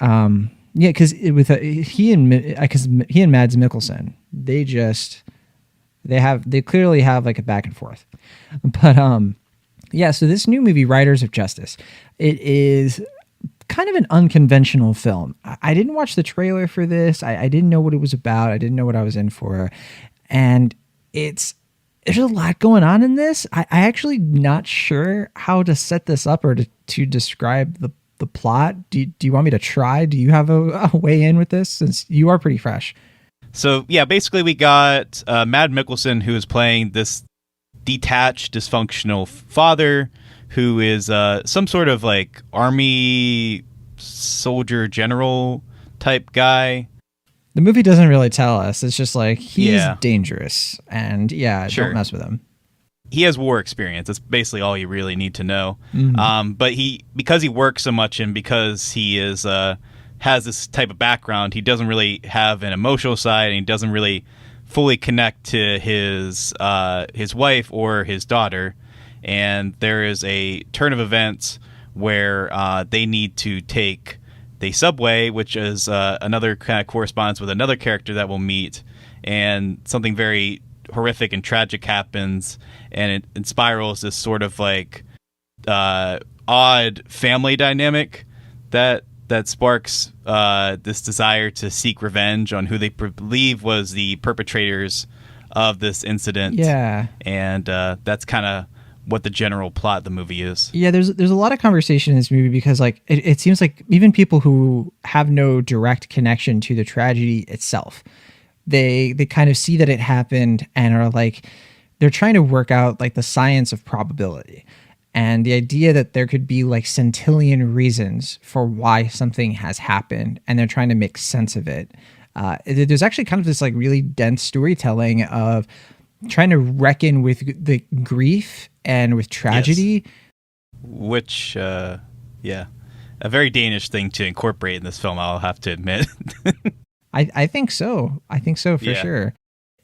Yeah, because he and Mads Mikkelsen, they clearly have like a back and forth. But so this new movie, Riders of Justice, it is kind of an unconventional film. I didn't watch the trailer for this. I didn't know what it was about. I didn't know what I was in for, and there's a lot going on in this. I actually not sure how to set this up or to describe the plot. Do you want me to try? Do you have a way in with this, since you are pretty fresh? So yeah, basically we got Mads Mikkelsen, who is playing this detached, dysfunctional father who is some sort of like army soldier general type guy. The movie doesn't really tell us. It's just like he's dangerous, and don't mess with him. He has war experience. That's basically all you really need to know. Mm-hmm. But because he works so much and because he is has this type of background, he doesn't really have an emotional side, and he doesn't really fully connect to his wife or his daughter. And there is a turn of events where they need to take the subway, which is another kind of correspondence with another character that we'll meet, and something very horrific and tragic happens, and it spirals this sort of like odd family dynamic that sparks this desire to seek revenge on who they believe was the perpetrators of this incident. Yeah, and that's kind of what the general plot of the movie is. Yeah, there's a lot of conversation in this movie because like it seems like even people who have no direct connection to the tragedy itself, they kind of see that it happened and are like, they're trying to work out like the science of probability. And the idea that there could be like centillion reasons for why something has happened, and they're trying to make sense of it. There's actually kind of this like really dense storytelling of trying to reckon with the grief and with tragedy. Yes. Which, yeah, a very Danish thing to incorporate in this film, I'll have to admit. I think so. I think so for sure.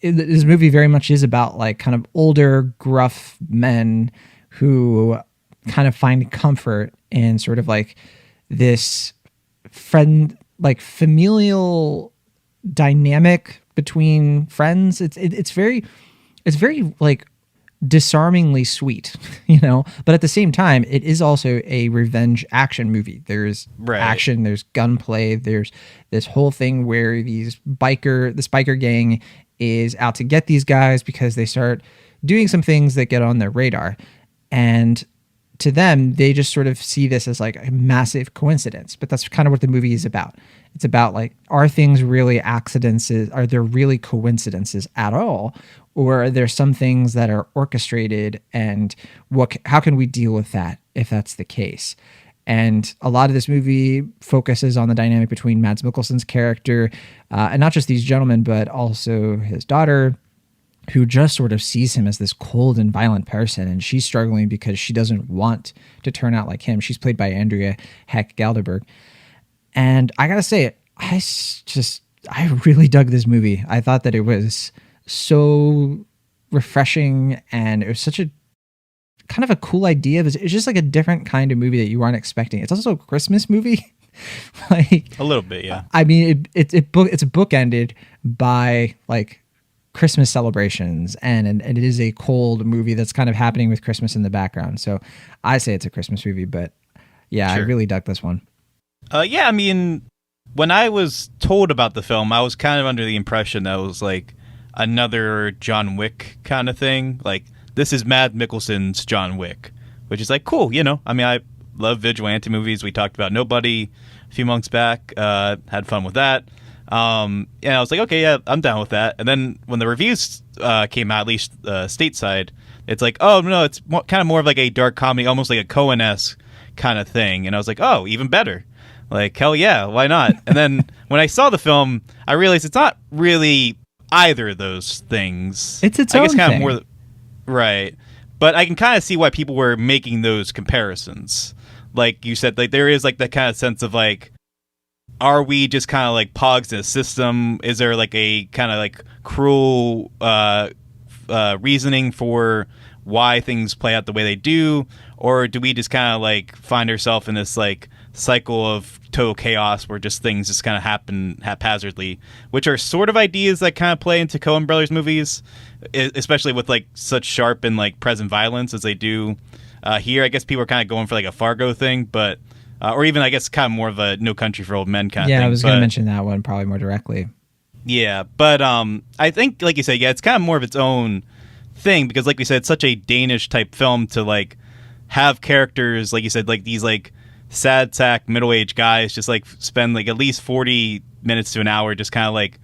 This movie very much is about like kind of older, gruff men who kind of find comfort in sort of like this like familial dynamic between friends. It's very like disarmingly sweet, but at the same time, it is also a revenge action movie. There's action, there's gunplay, there's this whole thing where this biker gang is out to get these guys because they start doing some things that get on their radar. And to them, they just sort of see this as like a massive coincidence. But that's kind of what the movie is about. It's about like, are things really accidents? Are there really coincidences at all? Or are there some things that are orchestrated, and how can we deal with that if that's the case? And a lot of this movie focuses on the dynamic between Mads Mikkelsen's character, and not just these gentlemen, but also his daughter, who just sort of sees him as this cold and violent person, and she's struggling because she doesn't want to turn out like him. She's played by Andrea Heck Galderberg. And I gotta say, I really dug this movie. I thought that it was so refreshing, and it was such a kind of a cool idea. It's just like a different kind of movie that you aren't expecting. It's also a Christmas movie. Like a little bit, yeah. I mean, it's bookended by like Christmas celebrations, and it is a cold movie that's kind of happening with Christmas in the background. So I say it's a Christmas movie, but yeah, sure. I really dug this one. Yeah, I mean, when I was told about the film, I was kind of under the impression that it was like another John Wick kind of thing. Like, this is Mads Mikkelsen's John Wick, which is like cool, I mean, I love vigilante movies. We talked about Nobody a few months back, had fun with that. And I was like, okay, yeah, I'm down with that. And then when the reviews came out, at least stateside, it's like, oh no, it's kind of more of like a dark comedy, almost like a Coen-esque kind of thing. And I was like, oh, even better. Like, hell yeah, why not? And then when I saw the film, I realized it's not really either of those things. It's its own kind thing. Of more, right. But I can kind of see why people were making those comparisons. Like you said, like there is like that kind of sense of like, are we just kind of like pogs in a system? Is there like a kind of like cruel reasoning for why things play out the way they do? Or do we just kind of like find ourselves in this like cycle of total chaos where just things just kind of happen haphazardly, which are sort of ideas that kind of play into Coen Brothers movies, especially with like such sharp and like present violence as they do here. I guess people are kind of going for like a Fargo thing, but or even I guess kind of more of a No Country for Old Men kind of thing. Yeah, I was going to mention that one probably more directly. Yeah, but I think like you said, yeah, it's kind of more of its own thing because like we said, it's such a Danish type film to like have characters like you said, like these like sad sack middle-aged guys just like spend like at least 40 minutes to an hour just kind of like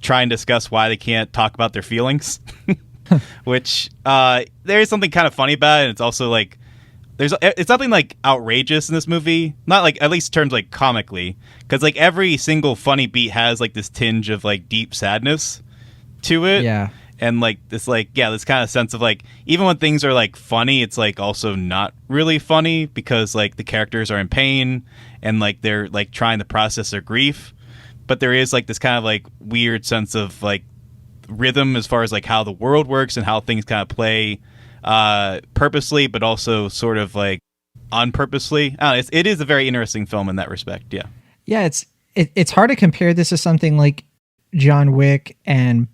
try and discuss why they can't talk about their feelings. Which there is something kind of funny about it, and it's also like it's nothing like outrageous in this movie, not like at least in terms like comically, because like every single funny beat has like this tinge of like deep sadness to it. Yeah. And like this kind of sense of like even when things are like funny, it's like also not really funny because like the characters are in pain and like they're like trying to process their grief, but there is like this kind of like weird sense of like rhythm as far as like how the world works and how things kind of play purposely but also sort of like unpurposely. I don't know, it is a very interesting film in that respect. Yeah, it's hard to compare this to something like John Wick and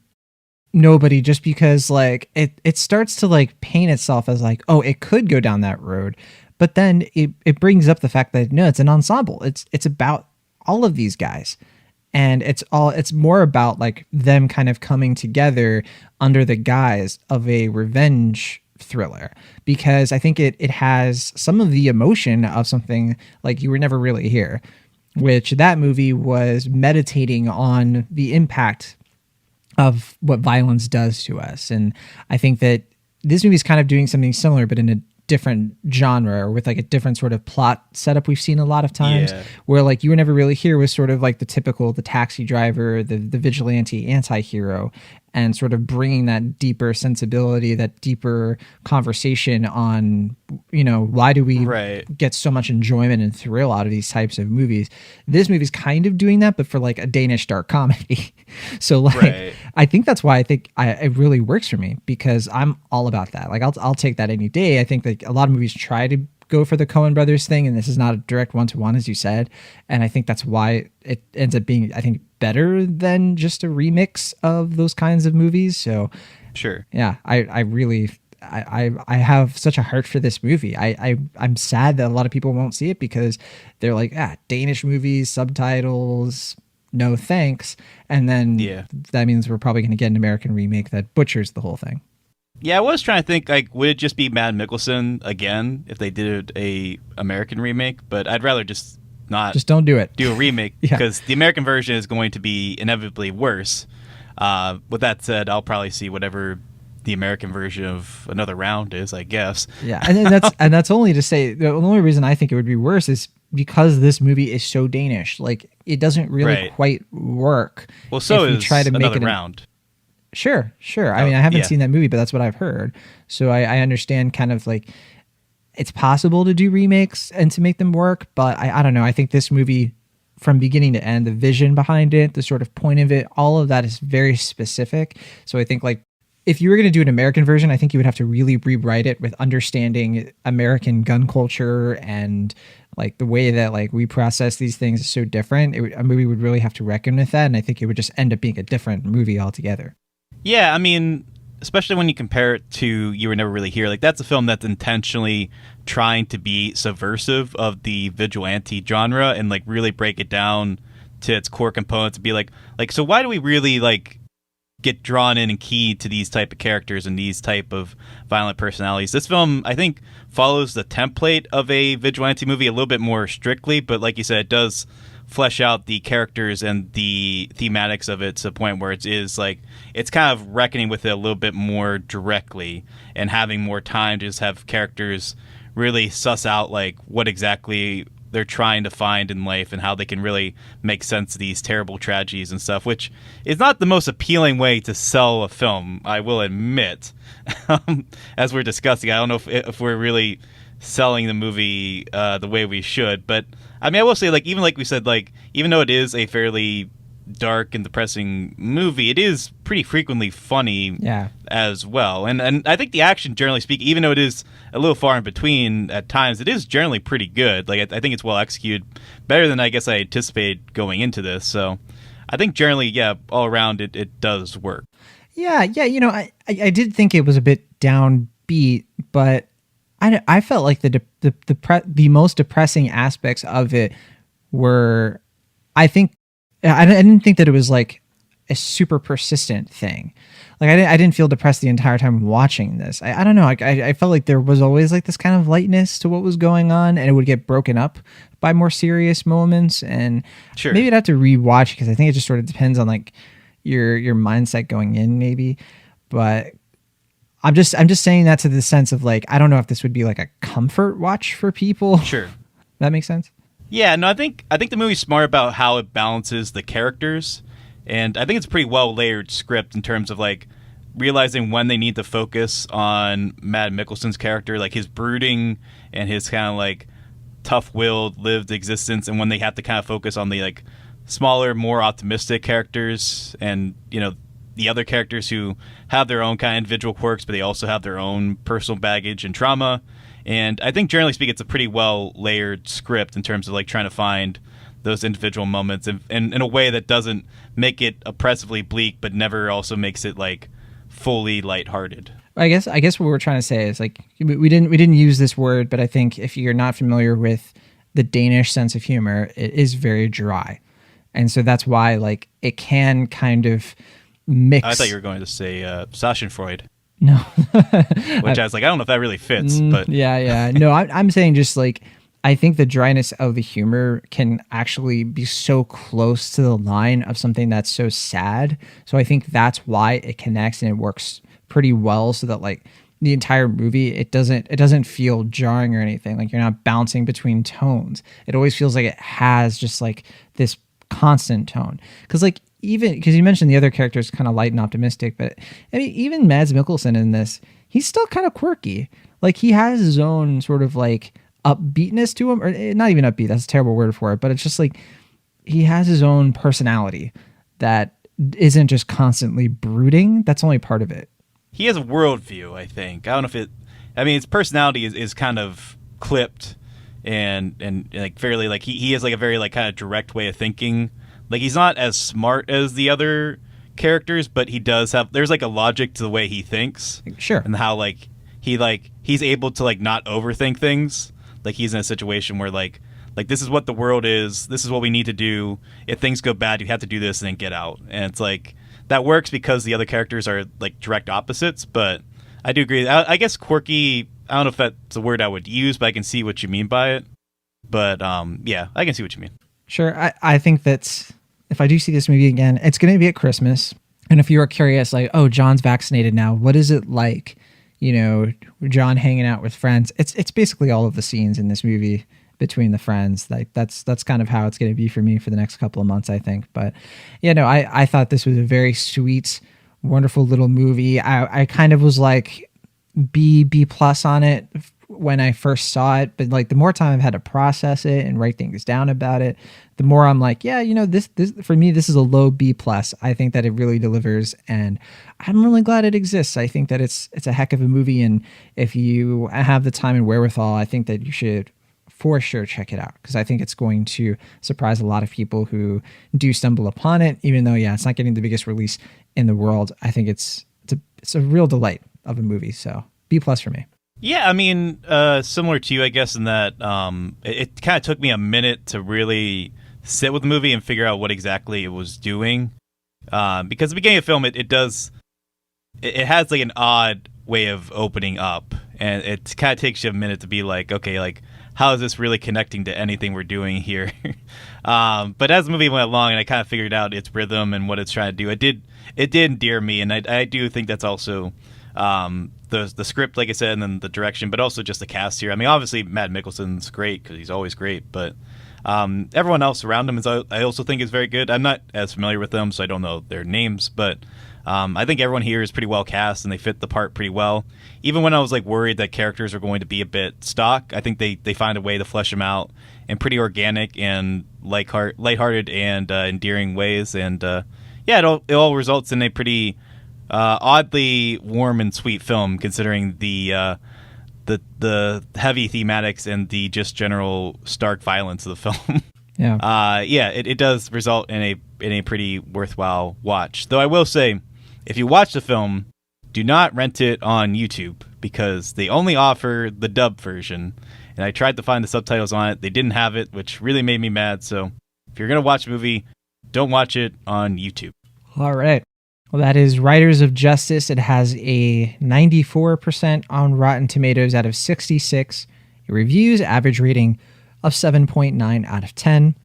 Nobody, just because like it starts to like paint itself as like, oh, it could go down that road, but then it brings up the fact that no, it's an ensemble. It's about all of these guys, and it's more about like them kind of coming together under the guise of a revenge thriller, because I think it has some of the emotion of something like You Were Never Really Here, which that movie was meditating on the impact of what violence does to us. And I think that this movie is kind of doing something similar, but in different genre or with like a different sort of plot setup we've seen a lot of times, Yeah. where like you were never really here was sort of like the typical, the taxi driver, the vigilante anti-hero, and sort of bringing that deeper sensibility, that deeper conversation on, you know, why do we get so much enjoyment and thrill out of these types of movies. This movie's kind of doing that, but for like a Danish dark comedy. So like, I think that's why I think it really works for me, because I'm all about that. Like I'll take that any day. I think like a lot of movies try to go for the Coen brothers thing, and this is not a direct one-to-one, as you said, and I think that's why it ends up being, I think, better than just a remix of those kinds of movies. So sure, yeah, I really I have such a heart for this movie. I'm sad that a lot of people won't see it because they're like, Danish movies, subtitles, no thanks, and then that means we're probably going to get an American remake that butchers the whole thing. Yeah, I was trying to think, like, would it just be Mads Mikkelsen again if they did a American remake? But I'd rather just not. Just don't do it. Do a remake because the American version is going to be inevitably worse. With that said, I'll probably see whatever the American version of Another Round is, I guess. Yeah, and that's only to say the only reason I think it would be worse is because this movie is so Danish. Like, it doesn't really quite work. Well, so if you is try to make Another it Round. Sure. I mean, I haven't seen that movie, but that's what I've heard. So I understand kind of like it's possible to do remakes and to make them work, but I don't know. I think this movie, from beginning to end, the vision behind it, the sort of point of it, all of that is very specific. So I think like if you were going to do an American version, I think you would have to really rewrite it with understanding American gun culture and like the way that like we process these things is so different. A movie would really have to reckon with that, and I think it would just end up being a different movie altogether. Yeah, I mean, especially when you compare it to You Were Never Really Here, like that's a film that's intentionally trying to be subversive of the vigilante genre and like really break it down to its core components and be like so why do we really like get drawn in and keyed to these type of characters and these type of violent personalities? This film, I think, follows the template of a vigilante movie a little bit more strictly, but like you said, it does flesh out the characters and the thematics of it to the point where it is like it's kind of reckoning with it a little bit more directly and having more time to just have characters really suss out like what exactly they're trying to find in life and how they can really make sense of these terrible tragedies and stuff, which is not the most appealing way to sell a film, I will admit. As we're discussing, I don't know if we're really selling the movie the way we should, but I mean, I will say, like, even like we said, like, even though it is a fairly dark and depressing movie, it is pretty frequently funny as well. And I think the action, generally speaking, even though it is a little far in between at times, it is generally pretty good. Like, I think it's well executed, better than I guess I anticipated going into this. So I think generally, all around it does work. Yeah, you know, I did think it was a bit downbeat, but I felt like the most depressing aspects of it were, I didn't think that it was like a super persistent thing. Like I didn't feel depressed the entire time watching this. I don't know. I felt like there was always like this kind of lightness to what was going on, and it would get broken up by more serious moments. And maybe I'd have to rewatch because I think it just sort of depends on like your mindset going in, maybe. But I'm just saying that to the sense of like, I don't know if this would be like a comfort watch for people. Sure. That makes sense? Yeah, no, I think the movie's smart about how it balances the characters, and I think it's a pretty well layered script in terms of like realizing when they need to focus on Mads Mikkelsen's character, like his brooding and his kind of like tough-willed lived existence, and when they have to kind of focus on the like smaller, more optimistic characters, and you know, the other characters who have their own kind of individual quirks, but they also have their own personal baggage and trauma. And I think generally speaking, it's a pretty well layered script in terms of like trying to find those individual moments and in a way that doesn't make it oppressively bleak, but never also makes it like fully lighthearted. I guess what we're trying to say is like we didn't use this word, but I think if you're not familiar with the Danish sense of humor, it is very dry, and so that's why like it can kind of mix. I thought you were going to say Schadenfreude. No. Which I was like, I don't know if that really fits, but yeah. No, I'm saying just like I think the dryness of the humor can actually be so close to the line of something that's so sad. So I think that's why it connects and it works pretty well, so that like the entire movie, it doesn't feel jarring or anything. Like you're not bouncing between tones. It always feels like it has just like this constant tone. Because like even because you mentioned the other characters kind of light and optimistic, but I mean even Mads Mikkelsen in this, he's still kind of quirky. Like he has his own sort of like upbeatness to him, or not even upbeat. That's a terrible word for it, but it's just like he has his own personality that isn't just constantly brooding. That's only part of it. He has a worldview, I think. I don't know if it. I mean, his personality is kind of clipped and like fairly like he has like a very like kind of direct way of thinking. Like he's not as smart as the other characters, but he does have. There's like a logic to the way he thinks. Sure. And how he's able to like not overthink things. Like he's in a situation where like this is what the world is. This is what we need to do. If things go bad, you have to do this and then get out. And it's like that works because the other characters are like direct opposites. But I do agree. I guess quirky. I don't know if that's a word I would use, but I can see what you mean by it. But yeah, I can see what you mean. Sure. I think that if I do see this movie again, it's going to be at Christmas. And if you are curious, like, oh, John's vaccinated now, what is it like? You know, John hanging out with friends. It's basically all of the scenes in this movie between the friends. Like that's kind of how it's going to be for me for the next couple of months, I think. But yeah, no, I thought this was a very sweet, wonderful little movie. I kind of was like B plus on it when I first saw it, but like the more time I've had to process it and write things down about it, the more I'm like, yeah, you know, this for me, this is a low B plus. I think that it really delivers, and I'm really glad it exists. I think that it's a heck of a movie, and if you have the time and wherewithal, I think that you should for sure check it out, because I think it's going to surprise a lot of people who do stumble upon it, even though, yeah, it's not getting the biggest release in the world. I think it's a real delight of a movie. So B plus for me. Yeah, I mean, similar to you, I guess, in that it kind of took me a minute to really sit with the movie and figure out what exactly it was doing. Because at the beginning of the film, it has like an odd way of opening up, and it kind of takes you a minute to be like, okay, like how is this really connecting to anything we're doing here? But as the movie went along, and I kind of figured out its rhythm and what it's trying to do, it did endear me, and I do think that's also the script, like I said, and then the direction, but also just the cast here. I mean, obviously Mads Mikkelsen's great because he's always great, but everyone else around him I also think is very good. I'm not as familiar with them, so I don't know their names, but I think everyone here is pretty well cast and they fit the part pretty well. Even when I was like worried that characters are going to be a bit stock, I think they find a way to flesh them out in pretty organic and lighthearted and endearing ways. And yeah, it all results in a pretty oddly warm and sweet film, considering the heavy thematics and the just general stark violence of the film. Yeah. It does result in a pretty worthwhile watch. Though I will say, if you watch the film, do not rent it on YouTube, because they only offer the dub version. And I tried to find the subtitles on it. They didn't have it, which really made me mad. So if you're going to watch a movie, don't watch it on YouTube. All right. Well, that is Riders of Justice. It has a 94% on Rotten Tomatoes out of 66. It reviews average rating of 7.9 out of 10.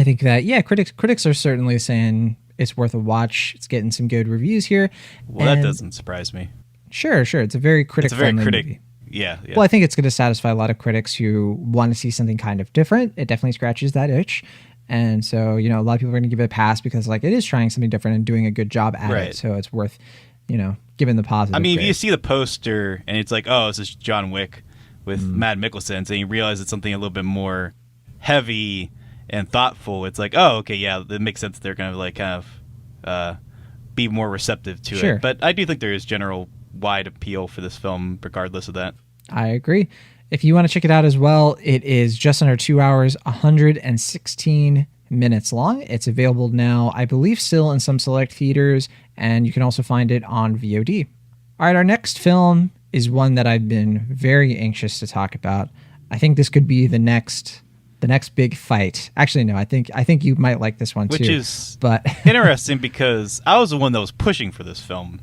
I think that, yeah, critics are certainly saying it's worth a watch. It's getting some good reviews here. Well, that doesn't surprise me. Sure. It's a very critic-friendly movie. Yeah. Well, I think it's going to satisfy a lot of critics who want to see something kind of different. It definitely scratches that itch. And so, you know, a lot of people are going to give it a pass because, like, it is trying something different and doing a good job at it. So it's worth, you know, giving the positive. I mean, grade. if you see the poster and it's like, oh, this is John Wick with Mads Mikkelsen, and you realize it's something a little bit more heavy and thoughtful, it's like, oh, okay, yeah, it makes sense. They're going to, like, kind of be more receptive to it. But I do think there is general wide appeal for this film, regardless of that. I agree. If you want to check it out as well, it is just under 2 hours, 116 minutes long. It's available now, I believe, still in some select theaters, and you can also find it on VOD. All right, our next film is one that I've been very anxious to talk about. I think this could be the next big fight. Actually, no, I think you might like this one too. Which is interesting because I was the one that was pushing for this film.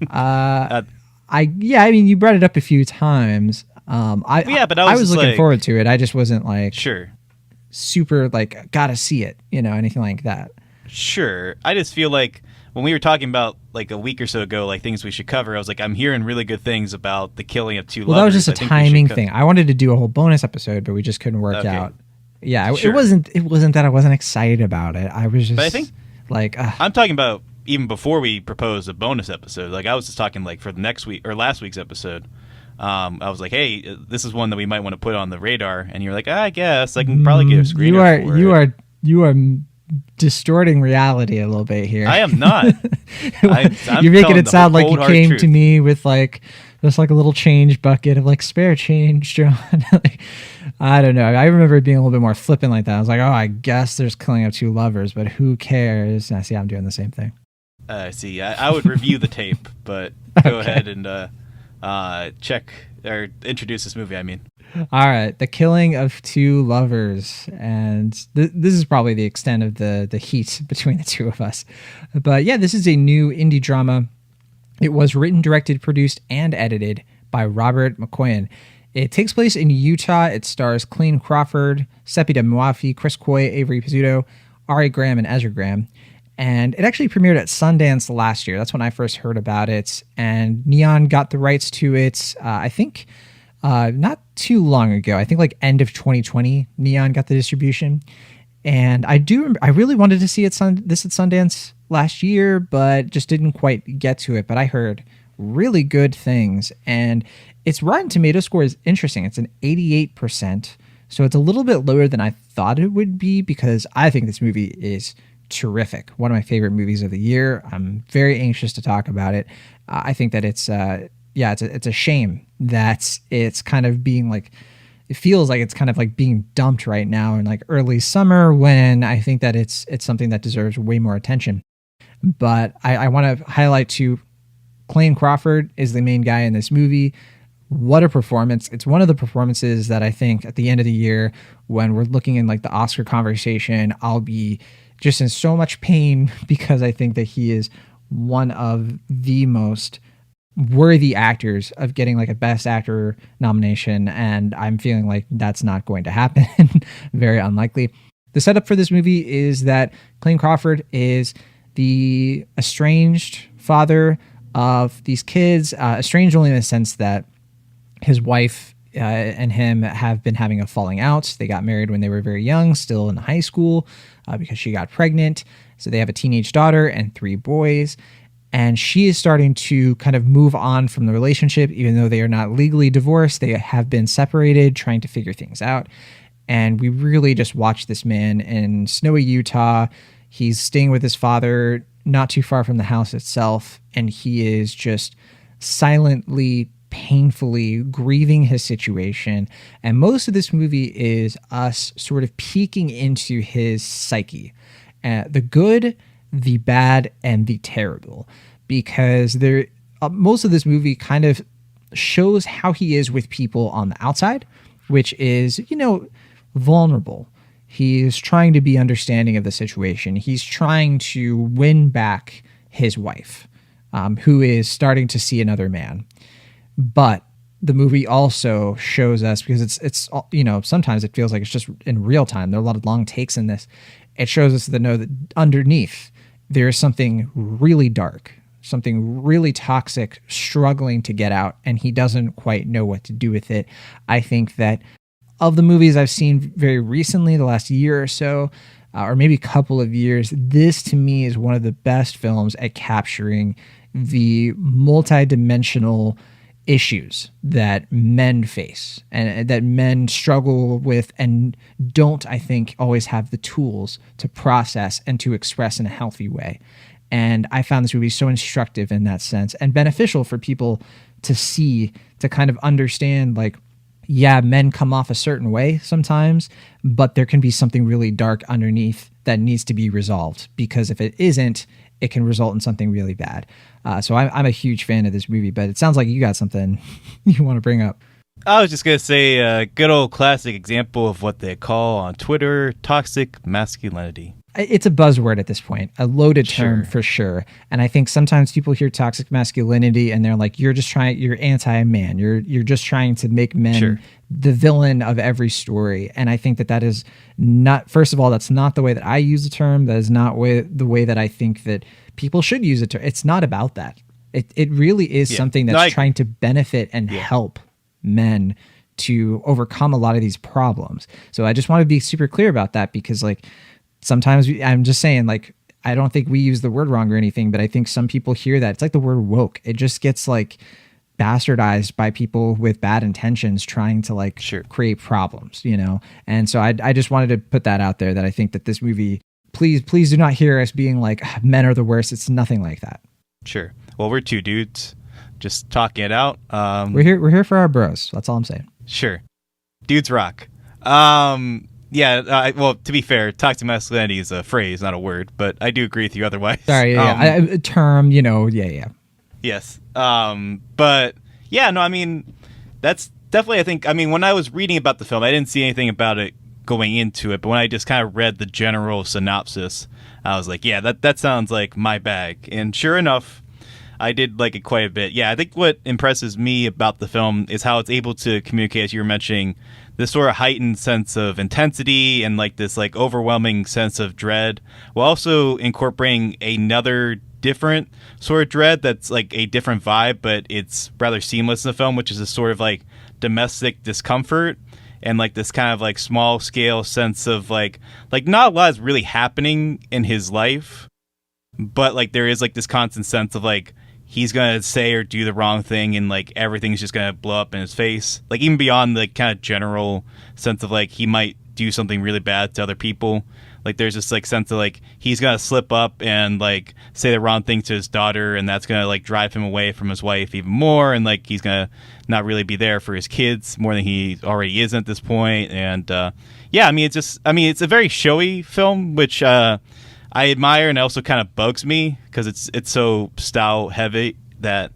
I mean, you brought it up a few times. But I was looking forward to it. I just wasn't like sure, super like gotta see it, you know, anything like that. Sure, I just feel like when we were talking about like a week or so ago, like things we should cover, I was like, I'm hearing really good things about the killing of two lovers. Well, that was just a timing thing. I wanted to do a whole bonus episode, but we just couldn't work out. Yeah, Sure. it wasn't that I wasn't excited about it. I was just, But I think like, I'm talking about even before we proposed a bonus episode. Like I was just talking like for the next week or last week's episode. I was like, hey, this is one that we might want to put on the radar. And you're like, I guess I can probably get a screener for it. You are distorting reality a little bit here. I am not. You're making it sound like you came to me with like just like a little change bucket of like spare change, John. Like, I don't know. I remember it being a little bit more flippant like that. I was like, oh, I guess there's killing of two lovers, but who cares? And I see I'm doing the same thing. See, I would review the tape, but go ahead and check or introduce this movie. I mean, all right, The Killing of Two Lovers, and this is probably the extent of the heat between the two of us. But yeah, this is a new indie drama. It was written, directed, produced, and edited by Robert Machoian. It takes place in Utah. It stars Clayne Crawford, Sepideh Moafi, Chris Coy, Avery Pizzuto, Ari Graham, and Ezra Graham. And it actually premiered at Sundance last year. That's when I first heard about it. And Neon got the rights to it, I think, not too long ago. I think like end of 2020, Neon got the distribution. And I really wanted to see this at Sundance last year, but just didn't quite get to it. But I heard really good things. And its Rotten Tomato score is interesting. It's an 88%. So it's a little bit lower than I thought it would be, because I think this movie is terrific. One of my favorite movies of the year. I'm very anxious to talk about it. I think that it's a shame that it's kind of being like, it feels like it's kind of like being dumped right now in like early summer, when I think that it's something that deserves way more attention. But I want to highlight too, Clayne Crawford is the main guy in this movie. What a performance. It's one of the performances that I think at the end of the year, when we're looking in like the Oscar conversation, I'll be just in so much pain, because I think that he is one of the most worthy actors of getting like a Best Actor nomination, and I'm feeling like that's not going to happen. Very unlikely. The setup for this movie is that Clayne Crawford is the estranged father of these kids, estranged only in the sense that his wife and him have been having a falling out. They got married when they were very young, still in high school, because she got pregnant. So they have a teenage daughter and 3 boys. And she is starting to kind of move on from the relationship, even though they are not legally divorced. They have been separated, trying to figure things out. And we really just watch this man in snowy Utah. He's staying with his father, not too far from the house itself. And he is just silently, painfully grieving his situation. And most of this movie is us sort of peeking into his psyche. The good, the bad, and the terrible, because most of this movie kind of shows how he is with people on the outside, which is, vulnerable. He's trying to be understanding of the situation. He's trying to win back his wife, who is starting to see another man. But the movie also shows us, because it's sometimes it feels like it's just in real time. There are a lot of long takes in this. It shows us to know that underneath there is something really dark, something really toxic, struggling to get out, and he doesn't quite know what to do with it. I think that of the movies I've seen very recently, the last year or so, or maybe a couple of years, this to me is one of the best films at capturing the multidimensional issues that men face and that men struggle with and don't, I think, always have the tools to process and to express in a healthy way. And I found this movie so instructive in that sense, and beneficial for people to see, to kind of understand, like, yeah, men come off a certain way sometimes, but there can be something really dark underneath that needs to be resolved, because if it isn't, it can result in something really bad. So I'm a huge fan of this movie, but it sounds like you got something you want to bring up. I was just going to say a good old classic example of what they call on Twitter toxic masculinity. it's a buzzword at this point, a loaded term Sure. for sure. And I think sometimes people hear toxic masculinity and they're like, you're anti-man. You're just trying to make men Sure. the villain of every story. And I think that is not, first of all, that's not the way that I use the term. That is not the way that I think that people should use it. It's not about that. It really is something that's trying to benefit and help men to overcome a lot of these problems. So I just want to be super clear about that, because like sometimes I'm just saying, like, I don't think we use the word wrong or anything, but I think some people hear that. It's like the word woke. It just gets like bastardized by people with bad intentions trying to like create problems, you know? And so I just wanted to put that out there, that I think that this movie, please do not hear us being like men are the worst. It's nothing like that. Sure. Well, we're two dudes just talking it out. We're here for our bros. That's all I'm saying. Sure. Dudes rock. Well, to be fair, toxic masculinity is a phrase, not a word, but I do agree with you otherwise. Sorry, a term, you know, yeah. Yes. But yeah, no, I mean, that's definitely, I think, I mean, when I was reading about the film, I didn't see anything about it going into it, but when I just kind of read the general synopsis, I was like, yeah, that sounds like my bag. And sure enough, I did like it quite a bit. Yeah, I think what impresses me about the film is how it's able to communicate, as you were mentioning, this sort of heightened sense of intensity and like this like overwhelming sense of dread, while also incorporating another different sort of dread that's like a different vibe, but it's rather seamless in the film, which is a sort of like domestic discomfort and like this kind of like small scale sense of like not a lot is really happening in his life, but like there is like this constant sense of like he's gonna say or do the wrong thing and like everything's just gonna blow up in his face, like even beyond the kind of general sense of like he might do something really bad to other people. Like there's this like sense of like he's gonna slip up and like say the wrong thing to his daughter, and that's gonna like drive him away from his wife even more, and like he's gonna not really be there for his kids more than he already is at this point. And yeah, I mean it's a very showy film, which I admire, and it also kind of bugs me because it's so style heavy that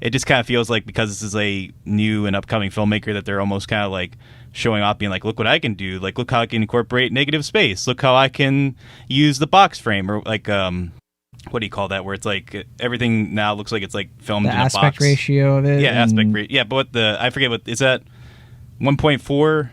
it just kind of feels like, because this is a new and upcoming filmmaker, that they're almost kind of like showing off, being like, look what I can do, like look how I can incorporate negative space, look how I can use the box frame, or like what do you call that, where it's like everything now looks like it's like filmed in a box. The aspect ratio of it. Yeah, aspect ratio. Yeah, but I forget what is that, 1.4 or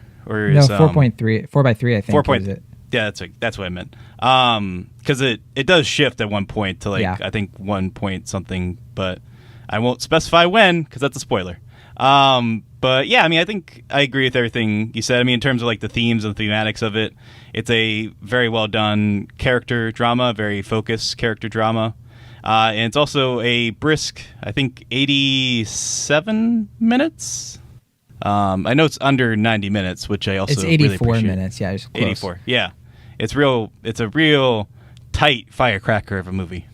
no, 4.3, 4:3 I think. 4. Is it? Yeah, that's what I meant. Because it does shift at one point to like I think 1 point something, but I won't specify when because that's a spoiler. But yeah, I mean, I think I agree with everything you said. I mean, in terms of like the themes and the thematics of it, it's a very well done character drama, very focused character drama. And it's also a brisk, I think, 87 minutes. I know it's under 90 minutes, which I also it's 84 really appreciate. minutes. Yeah, it's close. 84. Yeah, it's a real tight firecracker of a movie.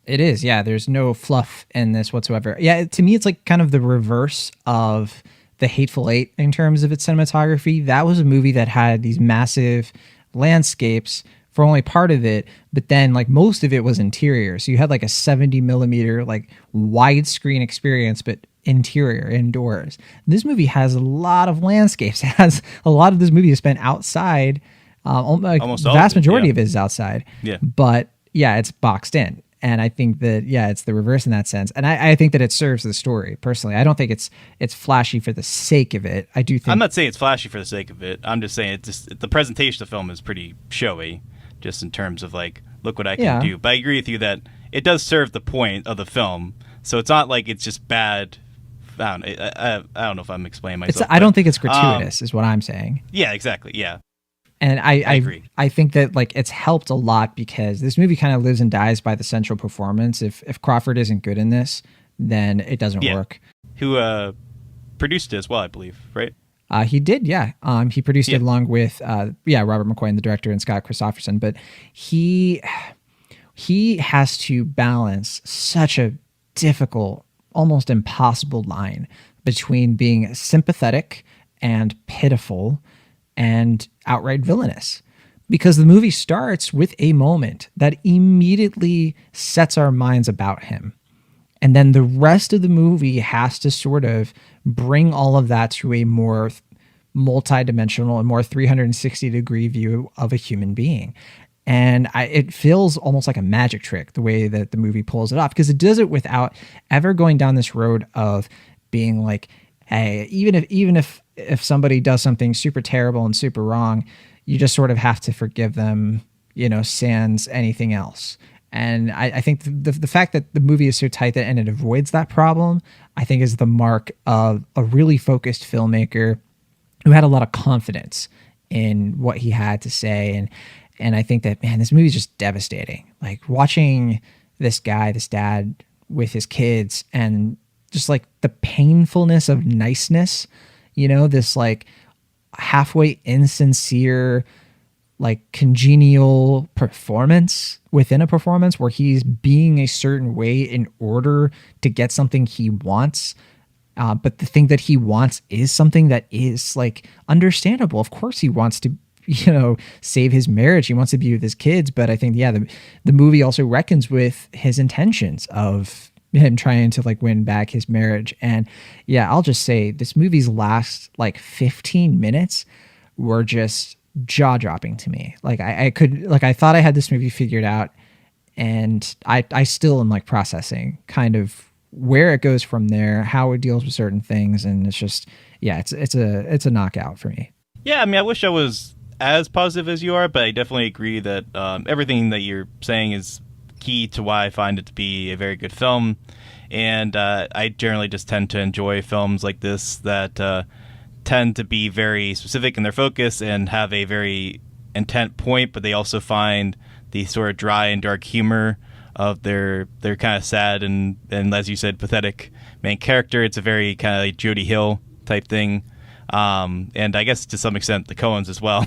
It is. Yeah, there's no fluff in this whatsoever. Yeah, to me, it's like kind of the reverse of The Hateful Eight in terms of its cinematography. That was a movie that had these massive landscapes for only part of it, but then like most of it was interior. So you had like a 70 millimeter like widescreen experience, but interior, indoors. This movie has a lot of landscapes. It has a lot of this movie is spent outside. Almost the vast majority of it is outside. Yeah. But yeah, it's boxed in. And I think that, yeah, it's the reverse in that sense. And I think that it serves the story, personally. I don't think it's flashy for the sake of it. I do think... I'm not saying it's flashy for the sake of it. I'm just saying the presentation of the film is pretty showy, just in terms of, like, look what I can do. But I agree with you that it does serve the point of the film. So it's not like it's just bad... I don't know if I'm explaining myself. I don't think it's gratuitous, is what I'm saying. Yeah, exactly, yeah. And I agree. I think that like it's helped a lot because this movie kind of lives and dies by the central performance. If Crawford isn't good in this, then it doesn't work. Who produced it as well, I believe, right? He did, yeah. He produced it along with Robert Machoian, the director, and Scott Christopherson. But he has to balance such a difficult, almost impossible line between being sympathetic and pitiful and outright villainous, because the movie starts with a moment that immediately sets our minds about him. And then the rest of the movie has to sort of bring all of that to a more multidimensional and more 360-degree view of a human being. And it feels almost like a magic trick the way that the movie pulls it off, because it does it without ever going down this road of being like, hey, even if somebody does something super terrible and super wrong, you just sort of have to forgive them, sans anything else. And I think the fact that the movie is so tight and it avoids that problem, I think is the mark of a really focused filmmaker who had a lot of confidence in what he had to say. And I think that, man, this movie is just devastating. Like watching this dad with his kids, and just like the painfulness of niceness, this like halfway insincere, like congenial performance within a performance where he's being a certain way in order to get something he wants. But the thing that he wants is something that is like understandable. Of course he wants to, save his marriage. He wants to be with his kids. But I think, the movie also reckons with his intentions of him trying to like win back his marriage. And I'll just say this movie's last like 15 minutes were just jaw dropping to me. Like I thought I had this movie figured out, and I still am like processing kind of where it goes from there, how it deals with certain things. And it's just, it's a knockout for me. Yeah. I mean, I wish I was as positive as you are, but I definitely agree that everything that you're saying is key to why I find it to be a very good film. And I generally just tend to enjoy films like this that tend to be very specific in their focus and have a very intent point, but they also find the sort of dry and dark humor of their kind of sad and as you said, pathetic main character. It's a very kind of like Jody Hill type thing. And I guess to some extent the Coens as well,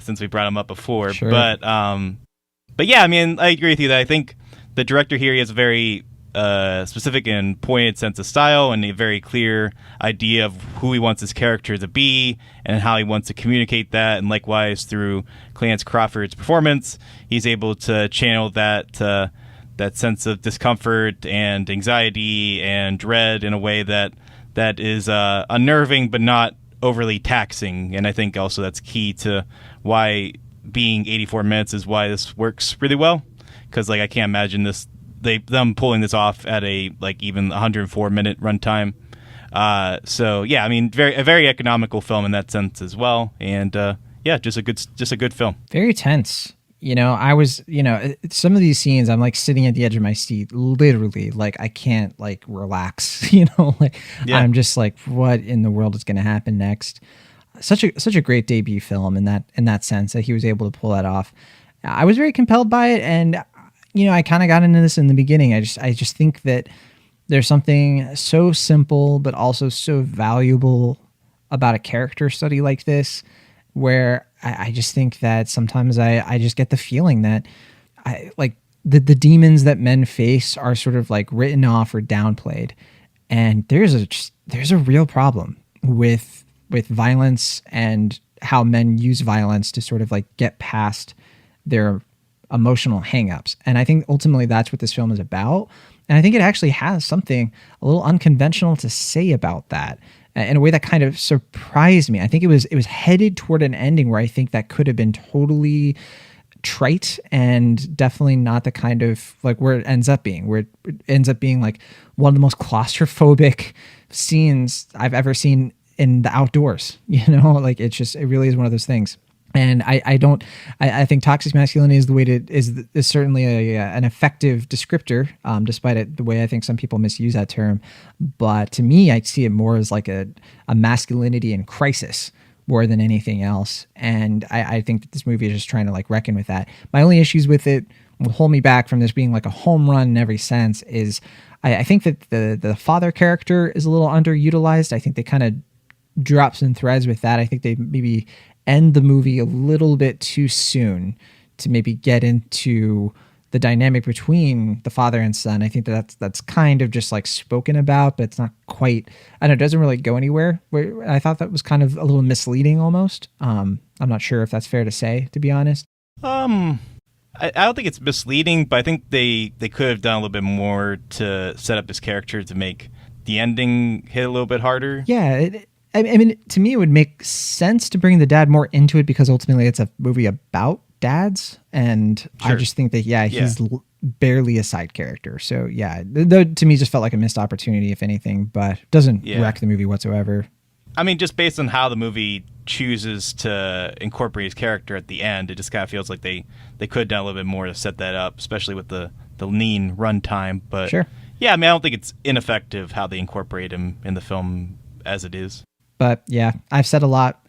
since we brought them up before. Sure. But yeah, I mean, I agree with you that I think the director here, he has a very specific and pointed sense of style and a very clear idea of who he wants his character to be and how he wants to communicate that. And likewise, through Clayne Crawford's performance, he's able to channel that sense of discomfort and anxiety and dread in a way that is unnerving but not overly taxing. And I think also that's key to why being 84 minutes is why this works really well, because like I can't imagine them pulling this off at a like even 104-minute runtime. So yeah, I mean, a very economical film in that sense as well. And just a good film. Very tense. I was, some of these scenes, I'm like sitting at the edge of my seat, literally, like I can't like relax, I'm just like, what in the world is going to happen next? Such a great debut film in that sense that he was able to pull that off. I was very compelled by it. And, I kind of got into this in the beginning. I just think that there's something so simple, but also so valuable about a character study like this, where I just think that sometimes I just get the feeling that the demons that men face are sort of like written off or downplayed. And there's a real problem with violence and how men use violence to sort of like get past their emotional hangups. And I think ultimately that's what this film is about. And I think it actually has something a little unconventional to say about that, in a way that kind of surprised me. I think it was headed toward an ending where I think that could have been totally trite and definitely not the kind of like where it ends up being like one of the most claustrophobic scenes I've ever seen in the outdoors. Like it really is one of those things. And I think toxic masculinity is the way is certainly an effective descriptor, despite the way I think some people misuse that term. But to me, I see it more as like a masculinity in crisis more than anything else. And I think that this movie is just trying to like reckon with that. My only issues with it will hold me back from this being like a home run in every sense is I think that the father character is a little underutilized. I think they kind of drop some threads with that. I think they maybe end the movie a little bit too soon to maybe get into the dynamic between the father and son. I think that's kind of just like spoken about, but it's not quite, I don't know, it doesn't really go anywhere. Where I thought that was kind of a little misleading almost. I'm not sure if that's fair to say, to be honest. I don't think it's misleading, but I think they could have done a little bit more to set up this character to make the ending hit a little bit harder. Yeah, I mean, to me, it would make sense to bring the dad more into it because ultimately it's a movie about dads, and I Sure. just think that he's barely a side character. So yeah, though to me, just felt like a missed opportunity, if anything, but doesn't wreck the movie whatsoever. I mean, just based on how the movie chooses to incorporate his character at the end, it just kind of feels like they could have done a little bit more to set that up, especially with the lean run time. But sure. Yeah, I mean, I don't think it's ineffective how they incorporate him in the film as it is. But yeah, I've said a lot.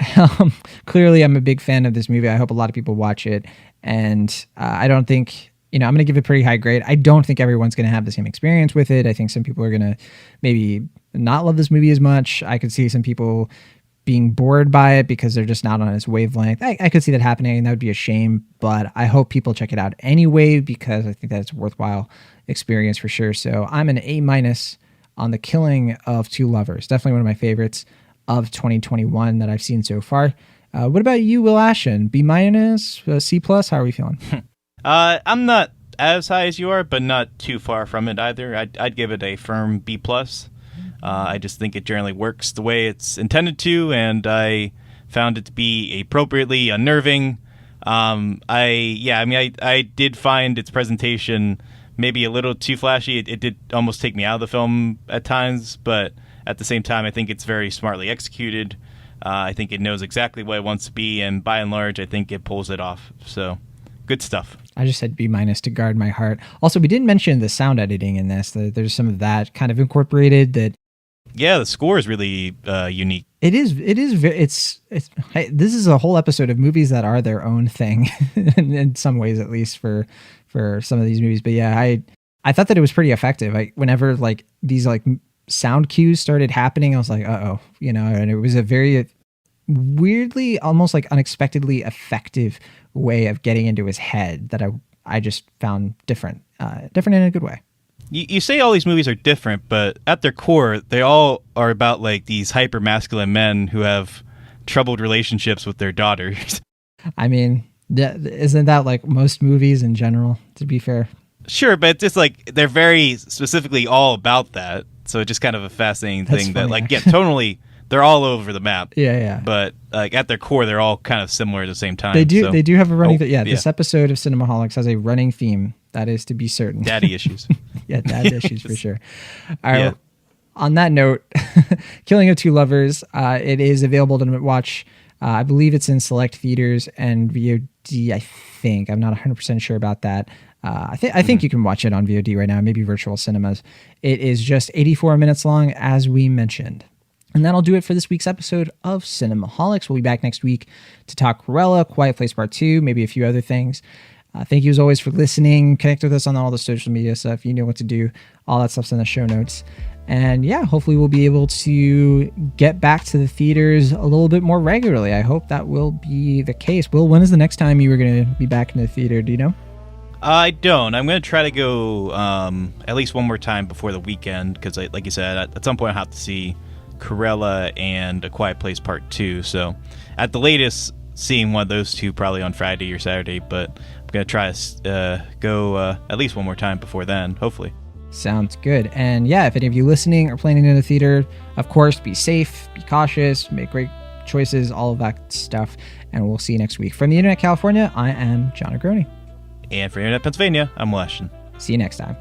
Clearly, I'm a big fan of this movie. I hope a lot of people watch it. And I don't think, I'm going to give it a pretty high grade. I don't think everyone's going to have the same experience with it. I think some people are going to maybe not love this movie as much. I could see some people being bored by it because they're just not on its wavelength. I could see that happening, and that would be a shame. But I hope people check it out anyway, because I think that it's a worthwhile experience for sure. So I'm an A- on The Killing of Two Lovers. Definitely one of my favorites of 2021 that I've seen so far. What about you, Will Ashton? B-, C+? How are we feeling? I'm not as high as you are, but not too far from it either. I'd give it a firm B+. I just think it generally works the way it's intended to, and I found it to be appropriately unnerving. I did find its presentation maybe a little too flashy. It did almost take me out of the film at times, but at the same time, I think it's very smartly executed. I think it knows exactly what it wants to be, and by and large, I think it pulls it off. So, good stuff. I just said B- to guard my heart. Also, we didn't mention the sound editing in this. There's some of that kind of incorporated that. Yeah, the score is really unique. It is. Hey, this is a whole episode of movies that are their own thing, in some ways, at least for some of these movies. But yeah, I thought that it was pretty effective. Whenever like these like sound cues started happening, I was like, and it was a very weirdly, almost like unexpectedly effective way of getting into his head that I just found different in a good way. You say all these movies are different, but at their core, they all are about like these hyper masculine men who have troubled relationships with their daughters. I mean, isn't that like most movies in general, to be fair? Sure, but it's just like they're very specifically all about that. So it's just kind of a fascinating thing that like, tonally, they're all over the map. Yeah. But like at their core, they're all kind of similar at the same time. They do have a running this episode of Cinemaholics has a running theme. That is to be certain. Daddy issues. Yeah, dad issues for sure. All right. Yeah. On that note, Killing of Two Lovers, it is available to watch. I believe it's in select theaters and VOD, I think. I'm not 100% sure about that. I think you can watch it on VOD right now, maybe virtual cinemas. It is just 84 minutes long, as we mentioned. And that'll do it for this week's episode of Cinemaholics. We'll be back next week to talk Cruella, Quiet Place Part 2, maybe a few other things. Thank you as always for listening. Connect with us on all the social media stuff. You know what to do. All that stuff's in the show notes. And yeah, hopefully we'll be able to get back to the theaters a little bit more regularly. I hope that will be the case. Will, when is the next time you were going to be back in the theater? Do you know? I don't. I'm going to try to go at least one more time before the weekend because, like you said, at some point I have to see Cruella and A Quiet Place Part 2. So at the latest, seeing one of those two probably on Friday or Saturday, but I'm going to try to go at least one more time before then, hopefully. Sounds good. And yeah, if any of you listening are planning in the theater, of course, be safe, be cautious, make great choices, all of that stuff. And we'll see you next week. From the Internet California, I am John Agroni. And for Internet Pennsylvania, I'm Will Ashton. See you next time.